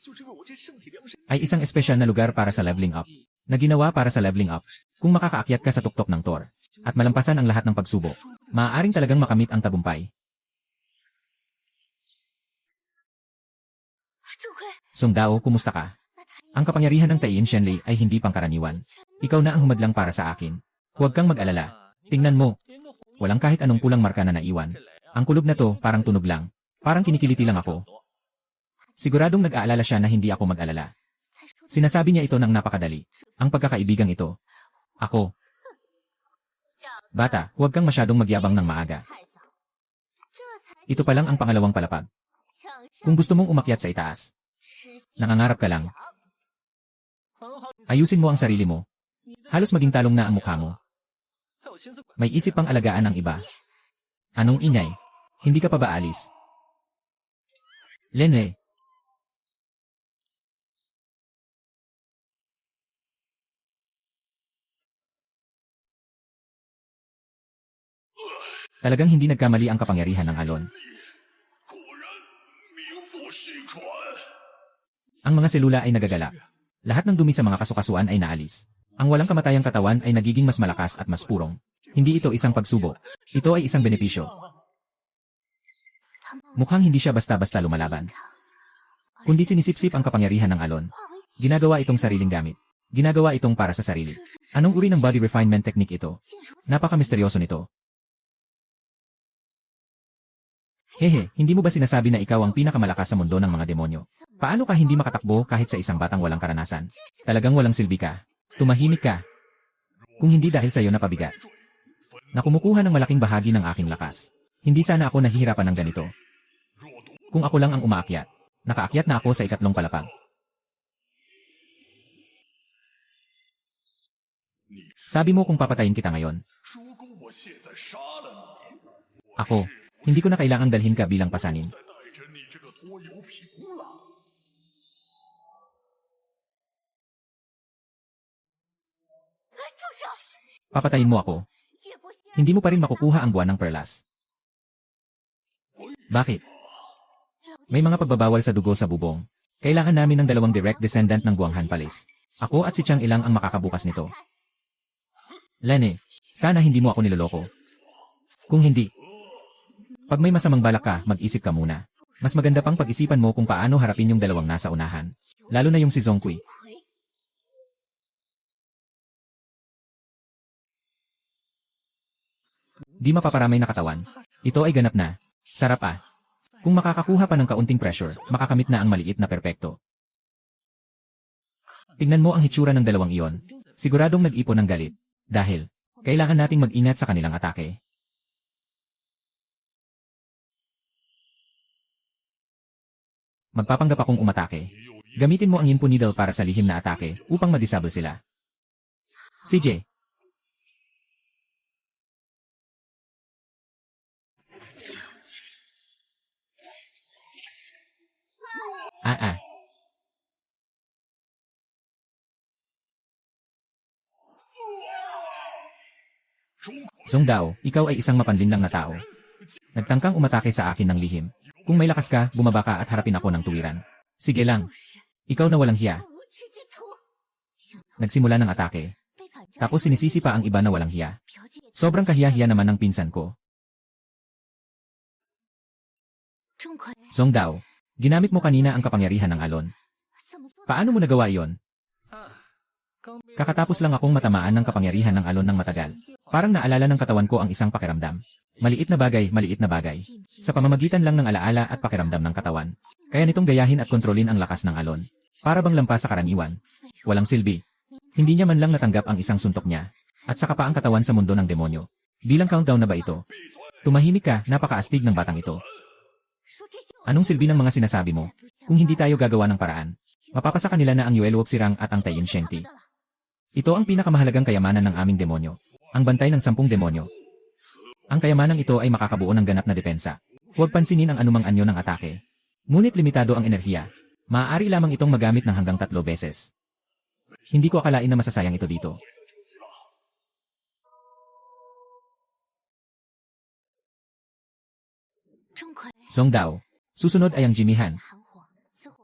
ay isang espesyal na lugar para sa leveling up, na ginawa para sa leveling up. Kung makakaakyat ka sa tuktok ng Tor, at malampasan ang lahat ng pagsubok, maaaring talagang makamit ang tagumpay. Songdao, kumusta ka? Ang kapangyarihan ng Taiyin Shenlei ay hindi pangkaraniwan. Ikaw na ang humadlang para sa akin. Huwag kang mag-alala. Tingnan mo. Walang kahit anong pulang marka na naiwan. Ang kulob na to, parang tunog lang. Parang kinikiliti lang ako. Siguradong nag-aalala siya na hindi ako mag-alala. Sinasabi niya ito ng napakadali. Ang pagkakaibigang ito. Ako. Bata, huwag kang masyadong magyabang ng maaga. Ito pa lang ang pangalawang palapag. Kung gusto mong umakyat sa itaas, nangangarap ka lang. Ayusin mo ang sarili mo. Halos maging talong na ang mukha mo. May isip pang alagaan ang iba. Anong ingay? Hindi ka pa ba alis? Lene. Talagang hindi nagkamali ang kapangyarihan ng alon. Ang mga selula ay nagagalak. Lahat ng dumi sa mga kasukasuan ay naalis. Ang walang kamatayang katawan ay nagiging mas malakas at mas purong. Hindi ito isang pagsubok. Ito ay isang benepisyo. Mukhang hindi siya basta-basta lumalaban. Kundi sinisipsip ang kapangyarihan ng alon. Ginagawa itong sariling gamit. Ginagawa itong para sa sarili. Anong uri ng body refinement technique ito? Napaka-misteryoso nito. Hehe, hindi mo ba sinasabi na ikaw ang pinakamalakas sa mundo ng mga demonyo? Paano ka hindi makatakbo kahit sa isang batang walang karanasan? Talagang walang silbi ka. Tumahimik ka. Kung hindi dahil sa iyo napabigat. Na kumukuha ng malaking bahagi ng aking lakas. Hindi sana ako nahihirapan ng ganito. Kung ako lang ang umaakyat, nakaakyat na ako sa ikatlong palapag. Sabi mo kung papatayin kita ngayon. Ako, hindi ko na kailangang dalhin ka bilang pasanin. Papatayin mo ako. Hindi mo pa rin makukuha ang buwan ng perlas. Bakit? May mga pagbabawal sa dugo sa bubong. Kailangan namin ng 2 direct descendant ng Guanghan Palace. Ako at si Chang Ilang ang makakabukas nito. Lene, sana hindi mo ako niloloko. Kung hindi, pag may masamang balak ka, mag-isip ka muna. Mas maganda pang pag-isipan mo kung paano harapin yung 2 nasa unahan. Lalo na yung si Zongkui. Di mapaparamay na katawan. Ito ay ganap na. Sarap ah. Kung makakakuha pa ng kaunting pressure, makakamit na ang maliit na perpekto. Tingnan mo ang hitsura ng 2 iyon. Siguradong nag-ipon ng galit. Dahil, kailangan nating mag-ingat sa kanilang atake. Magpapanggap akong umatake. Gamitin mo ang Yinpo Needle para sa lihim na atake upang ma-disable sila. CJ. Ah. Zong Dao, ikaw ay isang mapanlinlang na tao. Nagtangkang umatake sa akin ng lihim. Kung may lakas ka, bumaba ka at harapin ako ng tuwiran. Sige lang. Ikaw na walang hiya. Nagsimula ng atake. Tapos sinisisi pa ang iba na walang hiya. Sobrang kahiya-hiya naman ng pinsan ko. Zong Dao, ginamit mo kanina ang kapangyarihan ng alon. Paano mo nagawa iyon? Kakatapos lang akong matamaan ng kapangyarihan ng alon ng matagal. Parang naalala ng katawan ko ang isang pakiramdam. Maliit na bagay. Sa pamamagitan lang ng alaala at pakiramdam ng katawan. Kaya nitong gayahin at kontrolin ang lakas ng alon. Para bang lampas sa karaniwan. Walang silbi. Hindi niya man lang natanggap ang isang suntok niya. At saka pa ang katawan sa mundo ng demonyo. Bilang countdown na ba ito? Tumahimik ka, napakaastig ng batang ito. Anong silbi ng mga sinasabi mo? Kung hindi tayo gagawa ng paraan, mapapasa kanila na ang Yuelwok Sirang at ang Taiyin Shenti. Ito ang pinakamahalagang kayamanan ng aming demonyo. Ang bantay ng 10 demonyo. Ang kayamanang ito ay makakabuo ng ganap na depensa. Huwag pansinin ang anumang anyo ng atake. Ngunit limitado ang enerhiya. Maaari lamang itong magamit ng hanggang 3 beses. Hindi ko akalain na masasayang ito dito. Zong Dao, susunod ay ang Jimihan.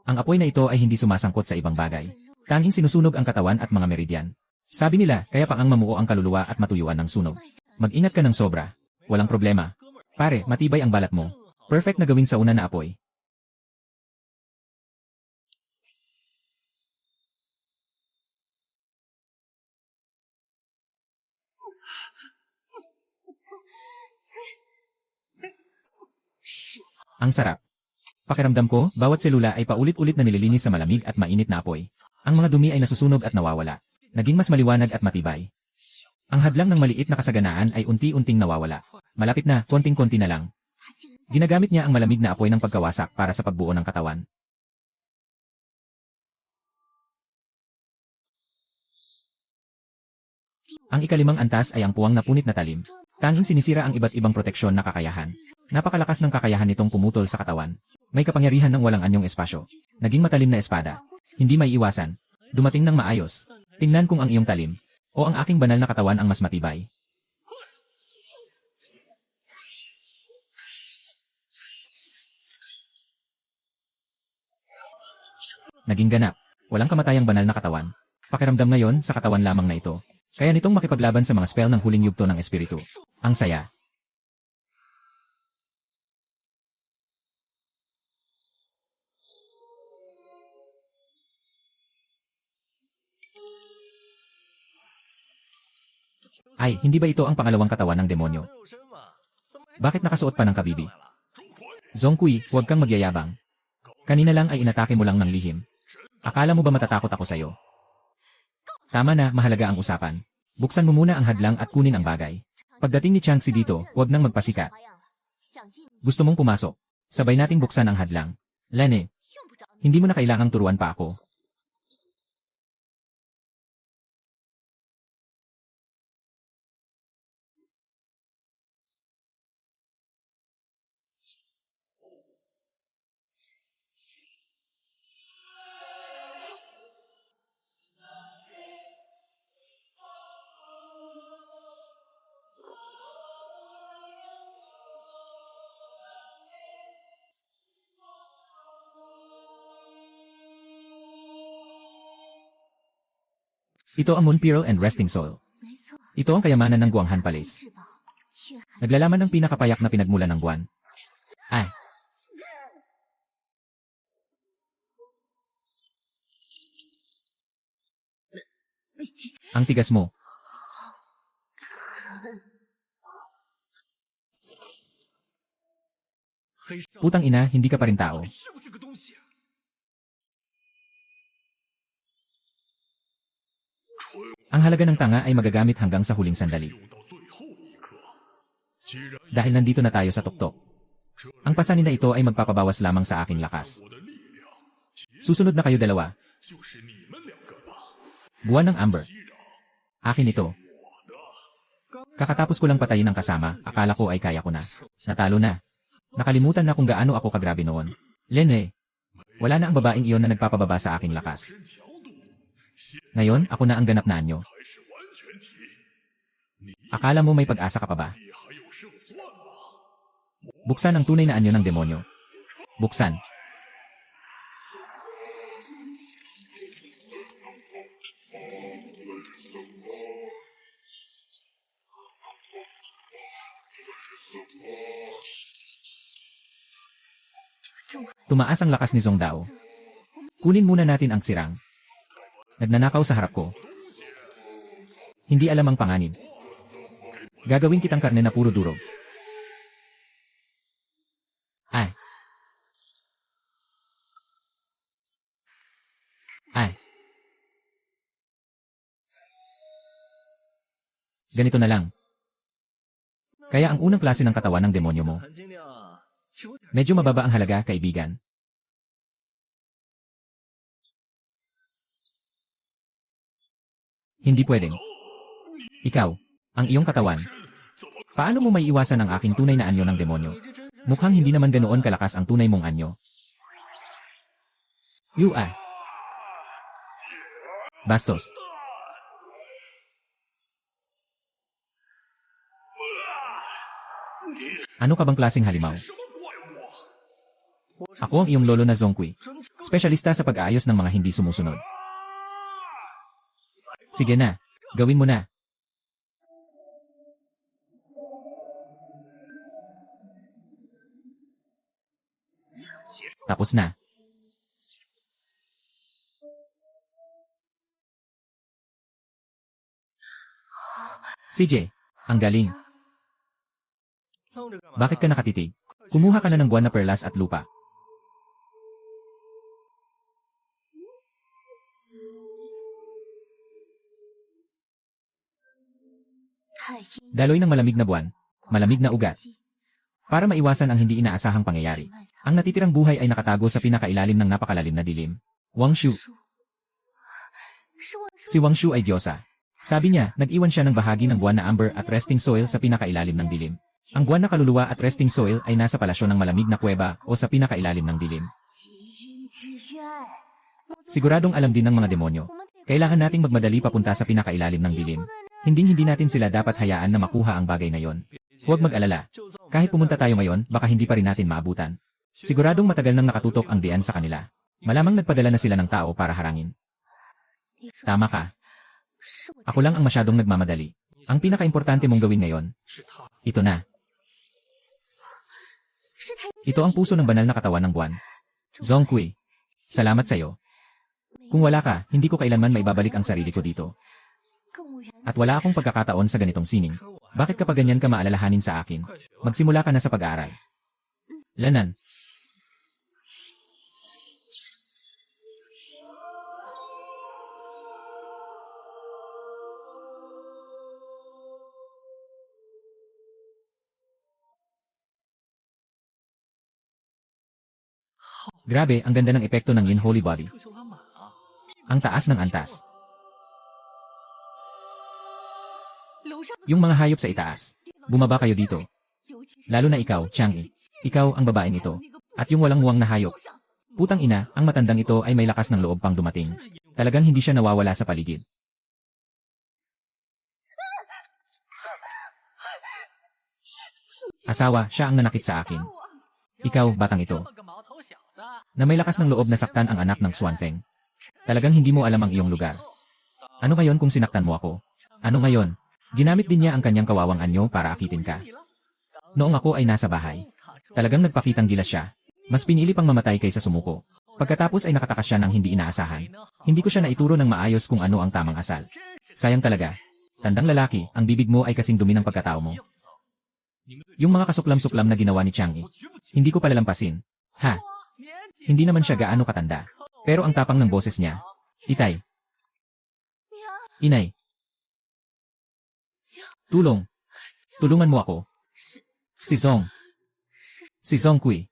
Ang apoy na ito ay hindi sumasangkot sa ibang bagay. Tanging sinusunog ang katawan at mga meridyan. Sabi nila, kaya paang mamuo ang kaluluwa at matuyuan ng sunog. Mag-ingat ka ng sobra. Walang problema. Pare, matibay ang balat mo. Perfect na gawin sa una na apoy. Ang sarap. Pakiramdam ko, bawat selula ay paulit-ulit na nililinis sa malamig at mainit na apoy. Ang mga dumi ay nasusunog at nawawala. Naging mas maliwanag at matibay. Ang hadlang ng maliit na kasaganaan ay unti-unting nawawala. Malapit na, konting-konti na lang. Ginagamit niya ang malamig na apoy ng pagkawasak para sa pagbuo ng katawan. Ang ikalimang antas ay ang puwang na punit na talim. Tanging sinisira ang iba't ibang proteksyon na kakayahan. Napakalakas ng kakayahan nitong pumutol sa katawan. May kapangyarihan ng walang anyong espasyo. Naging matalim na espada. Hindi may iwasan. Dumating ng maayos. Tingnan kung ang iyong talim o ang aking banal na katawan ang mas matibay. Naging ganap. Walang kamatayang banal na katawan. Pakiramdam ngayon sa katawan lamang na ito. Kaya nitong makipaglaban sa mga spell ng huling yugto ng espiritu. Ang saya. Ay, hindi ba ito ang pangalawang katawan ng demonyo? Bakit nakasuot pa ng kabibi? Zong Kui, huwag kang magyayabang. Kanina lang ay inatake mo lang ng lihim. Akala mo ba matatakot ako sa'yo? Tama na, mahalaga ang usapan. Buksan mo muna ang hadlang at kunin ang bagay. Pagdating ni Changxi dito, huwag nang magpasikat. Gusto mong pumasok? Sabay nating buksan ang hadlang. Lene, hindi mo na kailangang turuan pa ako. Ito ang Moon Pearl and Resting Soul. Ito ang kayamanan ng Guanghan Palace. Naglalaman ng pinakapayak na pinagmulan ng buwan. Ay. Ang tigas mo. Putang ina, hindi ka pa rin tao. Ang halaga ng tanga ay magagamit hanggang sa huling sandali. Dahil nandito na tayo sa tuktok. Ang pasanin na ito ay magpapabawas lamang sa aking lakas. Susunod na kayo dalawa. Buwan ng Amber. Akin ito. Kakatapos ko lang patayin ng kasama, akala ko ay kaya ko na. Natalo na. Nakalimutan na kung gaano ako kagrabe noon. Lene. Wala na ang babaeng iyon na nagpapababa sa aking lakas. Ngayon, ako na ang ganap na anyo. Akala mo may pag-asa ka pa ba? Buksan ang tunay na anyo ng demonyo. Buksan. Tumaas ang lakas ni Zhong Dao. Kunin muna natin ang sirang. Nagnanakaw sa harap ko. Hindi alam ang panganib. Gagawin kitang karne na puro durog. Ay. Ay. Ganito na lang. Kaya ang unang klase ng katawan ng demonyo mo. Medyo mababa ang halaga, kaibigan. Hindi pwedeng. Ikaw, ang iyong katawan. Paano mo may iwasan ang aking tunay na anyo ng demonyo? Mukhang hindi naman ganoon kalakas ang tunay mong anyo. Bastos. Ano ka bang klaseng halimaw? Ako ang iyong lolo na Zongqi. Espesyalista sa pag-aayos ng mga hindi sumusunod. Sige na, gawin mo na. Tapos na. CJ, ang galing. Bakit ka nakatitig? Kumuha ka na ng buwan na perlas at lupa. Daloy ng malamig na buwan, malamig na ugat. Para maiwasan ang hindi inaasahang pangyayari, ang natitirang buhay ay nakatago sa pinakailalim ng napakalalim na dilim. Wang Shu. Si Wang Shu ay diyosa. Sabi niya, nag-iwan siya ng bahagi ng buwan na amber at resting soil sa pinakailalim ng dilim. Ang buwan na kaluluwa at resting soil ay nasa palasyo ng malamig na kuweba o sa pinakailalim ng dilim. Siguradong alam din ng mga demonyo. Kailangan nating magmadali papunta sa pinakailalim ng dilim. Hindi natin sila dapat hayaan na makuha ang bagay na yon. Huwag mag-alala. Kahit pumunta tayo ngayon, baka hindi pa rin natin maabutan. Siguradong matagal nang nakatutok ang diyan sa kanila. Malamang nagpadala na sila ng tao para harangin. Tama ka. Ako lang ang masyadong nagmamadali. Ang pinaka-importante mong gawin ngayon, ito na. Ito ang puso ng banal na katawan ng buwan. Zongqi, salamat sa'yo. Kung wala ka, hindi ko kailanman maibabalik ang sarili ko dito. At wala akong pagkakataon sa ganitong sining. Bakit kapag ganyan ka maalalahanin sa akin? Magsimula ka na sa pag-aaral. Lanan. Grabe, ang ganda ng epekto ng Yin Holy Body. Ang taas ng antas. Yung mga hayop sa itaas. Bumaba kayo dito. Lalo na ikaw, Chang'e. Ikaw ang babaeng ito. At yung walang muwang na hayop. Putang ina, ang matandang ito ay may lakas ng loob pang dumating. Talagang hindi siya nawawala sa paligid. Asawa, siya ang nanakit sa akin. Ikaw, batang ito. Na may lakas ng loob na saktan ang anak ng Xuanfeng. Talagang hindi mo alam ang iyong lugar. Ano ngayon kung sinaktan mo ako? Ano ngayon? Ginamit din niya ang kanyang kawawang anyo para akitin ka. Noong ako ay nasa bahay, talagang nagpakitang gilas siya. Mas pinili pang mamatay kaysa sumuko. Pagkatapos ay nakatakas siya ng hindi inaasahan. Hindi ko siya naituro ng maayos kung ano ang tamang asal. Sayang talaga. Tandang lalaki, ang bibig mo ay kasing dumi ng pagkatao mo. Yung mga kasuklam-suklam na ginawa ni Chang'e, hindi ko palalampasin. Ha? Hindi naman siya gaano katanda. Pero ang tapang ng boses niya. Itay. Inay. Tulong. Tulungan mo ako. Si Zong. Si Zong Kui.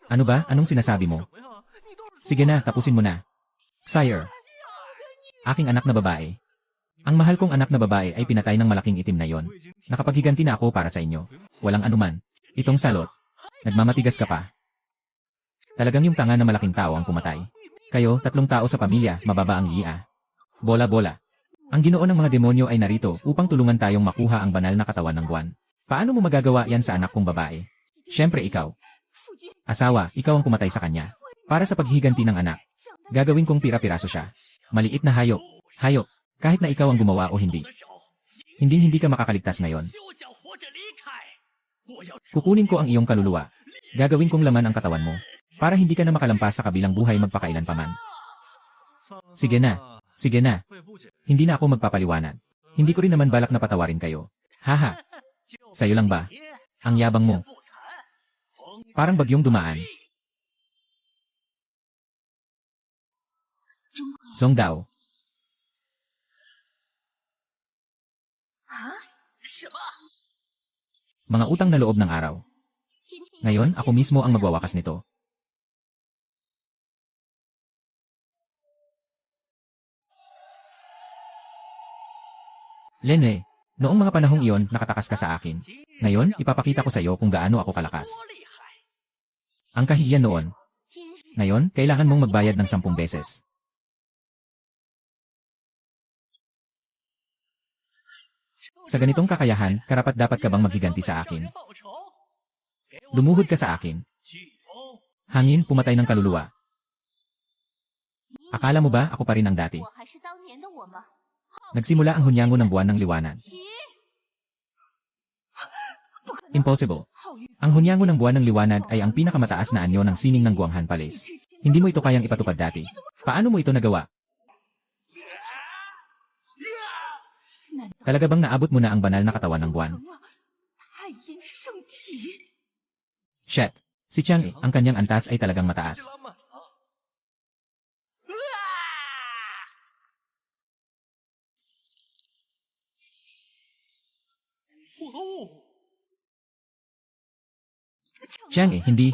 Ano ba? Anong sinasabi mo? Sige na, tapusin mo na. Sire. Aking anak na babae. Ang mahal kong anak na babae ay pinatay ng malaking itim na yon. Nakapaghiganti na ako para sa inyo. Walang anuman. Itong salot. Nagmamatigas ka pa. Talagang yung tanga na malaking tao ang pumatay. Kayo, 3 tao sa pamilya, mababa ang liya. Bola-bola. Ang Ginoo ng mga demonyo ay narito upang tulungan tayong makuha ang banal na katawan ng buwan. Paano mo magagawa yan sa anak kong babae? Siyempre ikaw. Asawa, ikaw ang pumatay sa kanya. Para sa paghiganti ng anak. Gagawin kong pira-piraso siya. Maliit na hayop. Hayop. Kahit na ikaw ang gumawa o hindi. Hindi ka makakaligtas ngayon. Kukunin ko ang iyong kaluluwa. Gagawin kong laman ang katawan mo. Para hindi ka na makalampas sa kabilang buhay magpakailan paman. Sige na. Sige na. Hindi na ako magpapaliwanag. Hindi ko rin naman balak na patawarin kayo. Haha. Sa'yo lang ba? Ang yabang mo. Parang bagyong dumaan. Zong Dao. Mga utang na loob ng araw. Ngayon, ako mismo ang magwawakas nito. Lene, noong mga panahong iyon, nakatakas ka sa akin. Ngayon, ipapakita ko sa iyo kung gaano ako kalakas. Ang kahihiyan noon. Ngayon, kailangan mong magbayad ng 10 beses. Sa ganitong kakayahan, karapat-dapat ka bang maghiganti sa akin? Lumuhod ka sa akin. Hangin, pumatay ng kaluluwa. Akala mo ba ako pa rin ang dati? Nagsimula ang hunyango ng buwan ng liwanag. Impossible. Ang hunyango ng buwan ng liwanag ay ang pinakamataas na anyo ng sining ng Guanghan Palace. Hindi mo ito kayang ipatupad dati. Paano mo ito nagawa? Talaga bang naabot mo na ang banal na katawan ng buwan? Shit. Si Chang, ang kanyang antas ay talagang mataas. Chang, hindi.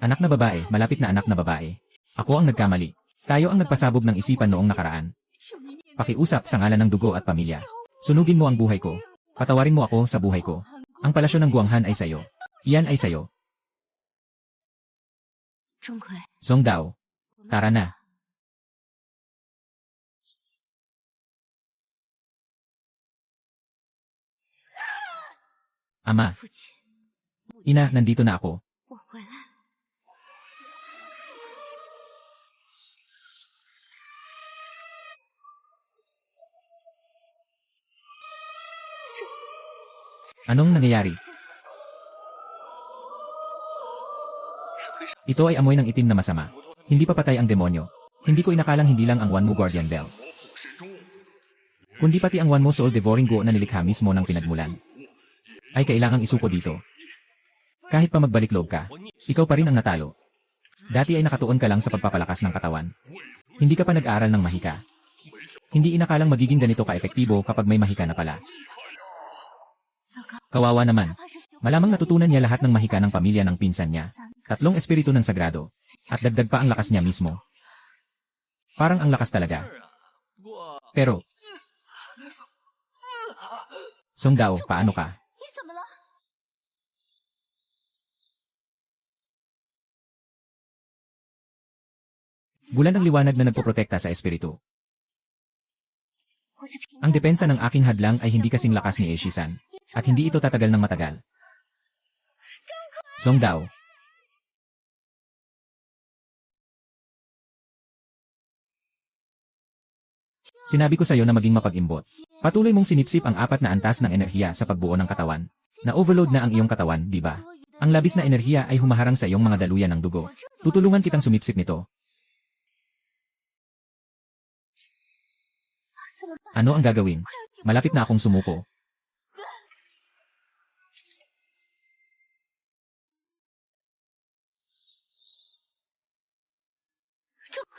Anak na babae, malapit na anak na babae. Ako ang nagkamali. Tayo ang nagpasabog ng isipan noong nakaraan. Pakiusap sa ngalan ng dugo at pamilya. Sunugin mo ang buhay ko. Patawarin mo ako sa buhay ko. Ang palasyo ng Guanghan ay sayo. Iyan ay sayo. Zong Dao. Tara na. Ama. Ina, nandito na ako. Anong nangyayari? Ito ay amoy ng itim na masama. Hindi pa patay ang demonyo. Hindi ko inakalang hindi lang ang Wanmu Guardian Bell. Kundi pati ang Wanmu Soul Devouring Go na nilikha mismo ng pinagmulan. Ay kailangang isuko dito. Kahit pa magbalik loob ka, ikaw pa rin ang natalo. Dati ay nakatuon ka lang sa pagpapalakas ng katawan. Hindi ka pa nag-aaral ng mahika. Hindi inakalang magiging ganito ka-epektibo kapag may mahika na pala. Kawawa naman. Malamang natutunan niya lahat ng mahika ng pamilya ng pinsan niya. 3 espiritu ng sagrado. At dagdag pa ang lakas niya mismo. Parang ang lakas talaga. Pero, Zong Dao, paano ka? Bulan ng liwanag na nagpoprotekta sa espiritu. Ang depensa ng aking hadlang ay hindi kasing lakas ni Eishisan. At hindi ito tatagal ng matagal. Zong Dao. Sinabi ko sa iyo na maging mapag-imbot. Patuloy mong sinipsip ang 4 na antas ng enerhiya sa pagbuo ng katawan. Na-overload na ang iyong katawan, di ba? Ang labis na enerhiya ay humaharang sa iyong mga daluyan ng dugo. Tutulungan kitang sumipsip nito. Ano ang gagawin? Malapit na akong sumuko.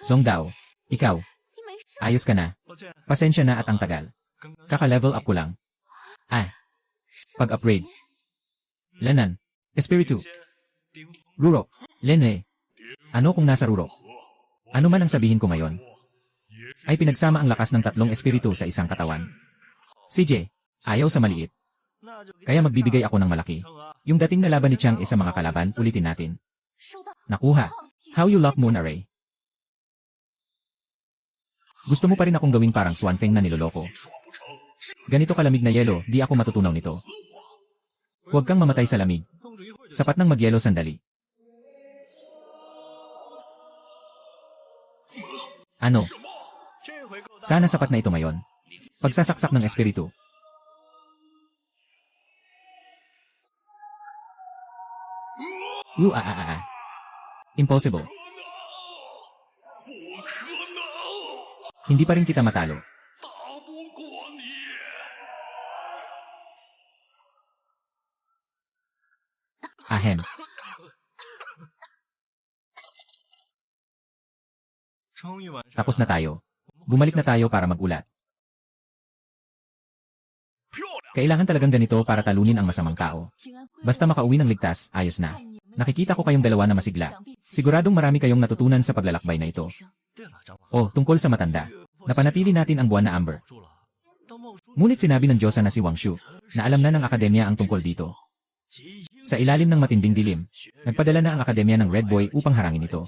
Zong Dao, ikaw. Ayos ka na. Pasensya na at ang tagal. Kaka-level up ko lang. Pag-upgrade. Lenan. Espiritu. Ruro. Lene. Ano kung nasa Ruro? Ano man ang sabihin ko ngayon? Ay pinagsama ang lakas ng tatlong espiritu sa isang katawan. CJ, ayaw sa maliit. Kaya magbibigay ako ng malaki. Yung dating na laban ni Chang sa mga kalaban, ulitin natin. Nakuha. How you lock moon array? Gusto mo pa rin akong gawing parang Swanfeng na niloloko. Ganito kalamig na yelo, di ako matutunaw nito. Huwag kang mamatay sa lamig. Sapat nang magyelo sandali. Ano? Sana sapat na ito ngayon. Pagsasaksak ng espiritu. Impossible. Hindi pa rin kita matalo. Ahem. Tapos na tayo. Bumalik na tayo para mag-ulat. Kailangan talagang ganito para talunin ang masamang tao. Basta makauwi ng ligtas, ayos na. Nakikita ko kayong dalawa na masigla. Siguradong marami kayong natutunan sa paglalakbay na ito. Oh, tungkol sa matanda. Napanatili natin ang buwan na Amber. Ngunit sinabi ng Diyosa na si Wang Shu, na alam na ng akademya ang tungkol dito. Sa ilalim ng matinding dilim, nagpadala na ang akademya ng Red Boy upang harangin ito.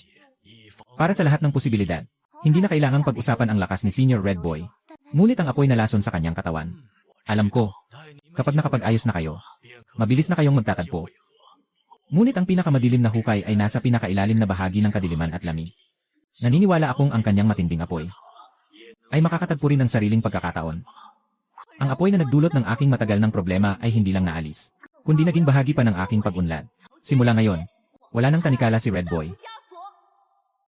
Para sa lahat ng posibilidad, hindi na kailangang pag-usapan ang lakas ni Senior Red Boy. Ngunit ang apoy na lason sa kanyang katawan. Alam ko, kapag nakapag-ayos na kayo, mabilis na kayong magtatagpo. Ngunit ang pinakamadilim na hukay ay nasa pinakailalim na bahagi ng kadiliman at lamig. Naniniwala akong ang kanyang matinding apoy ay makakatagpo rin ng sariling pagkakataon. Ang apoy na nagdulot ng aking matagal ng problema ay hindi lang naalis, kundi naging bahagi pa ng aking pag-unlad. Simula ngayon, wala nang tanikala si Red Boy.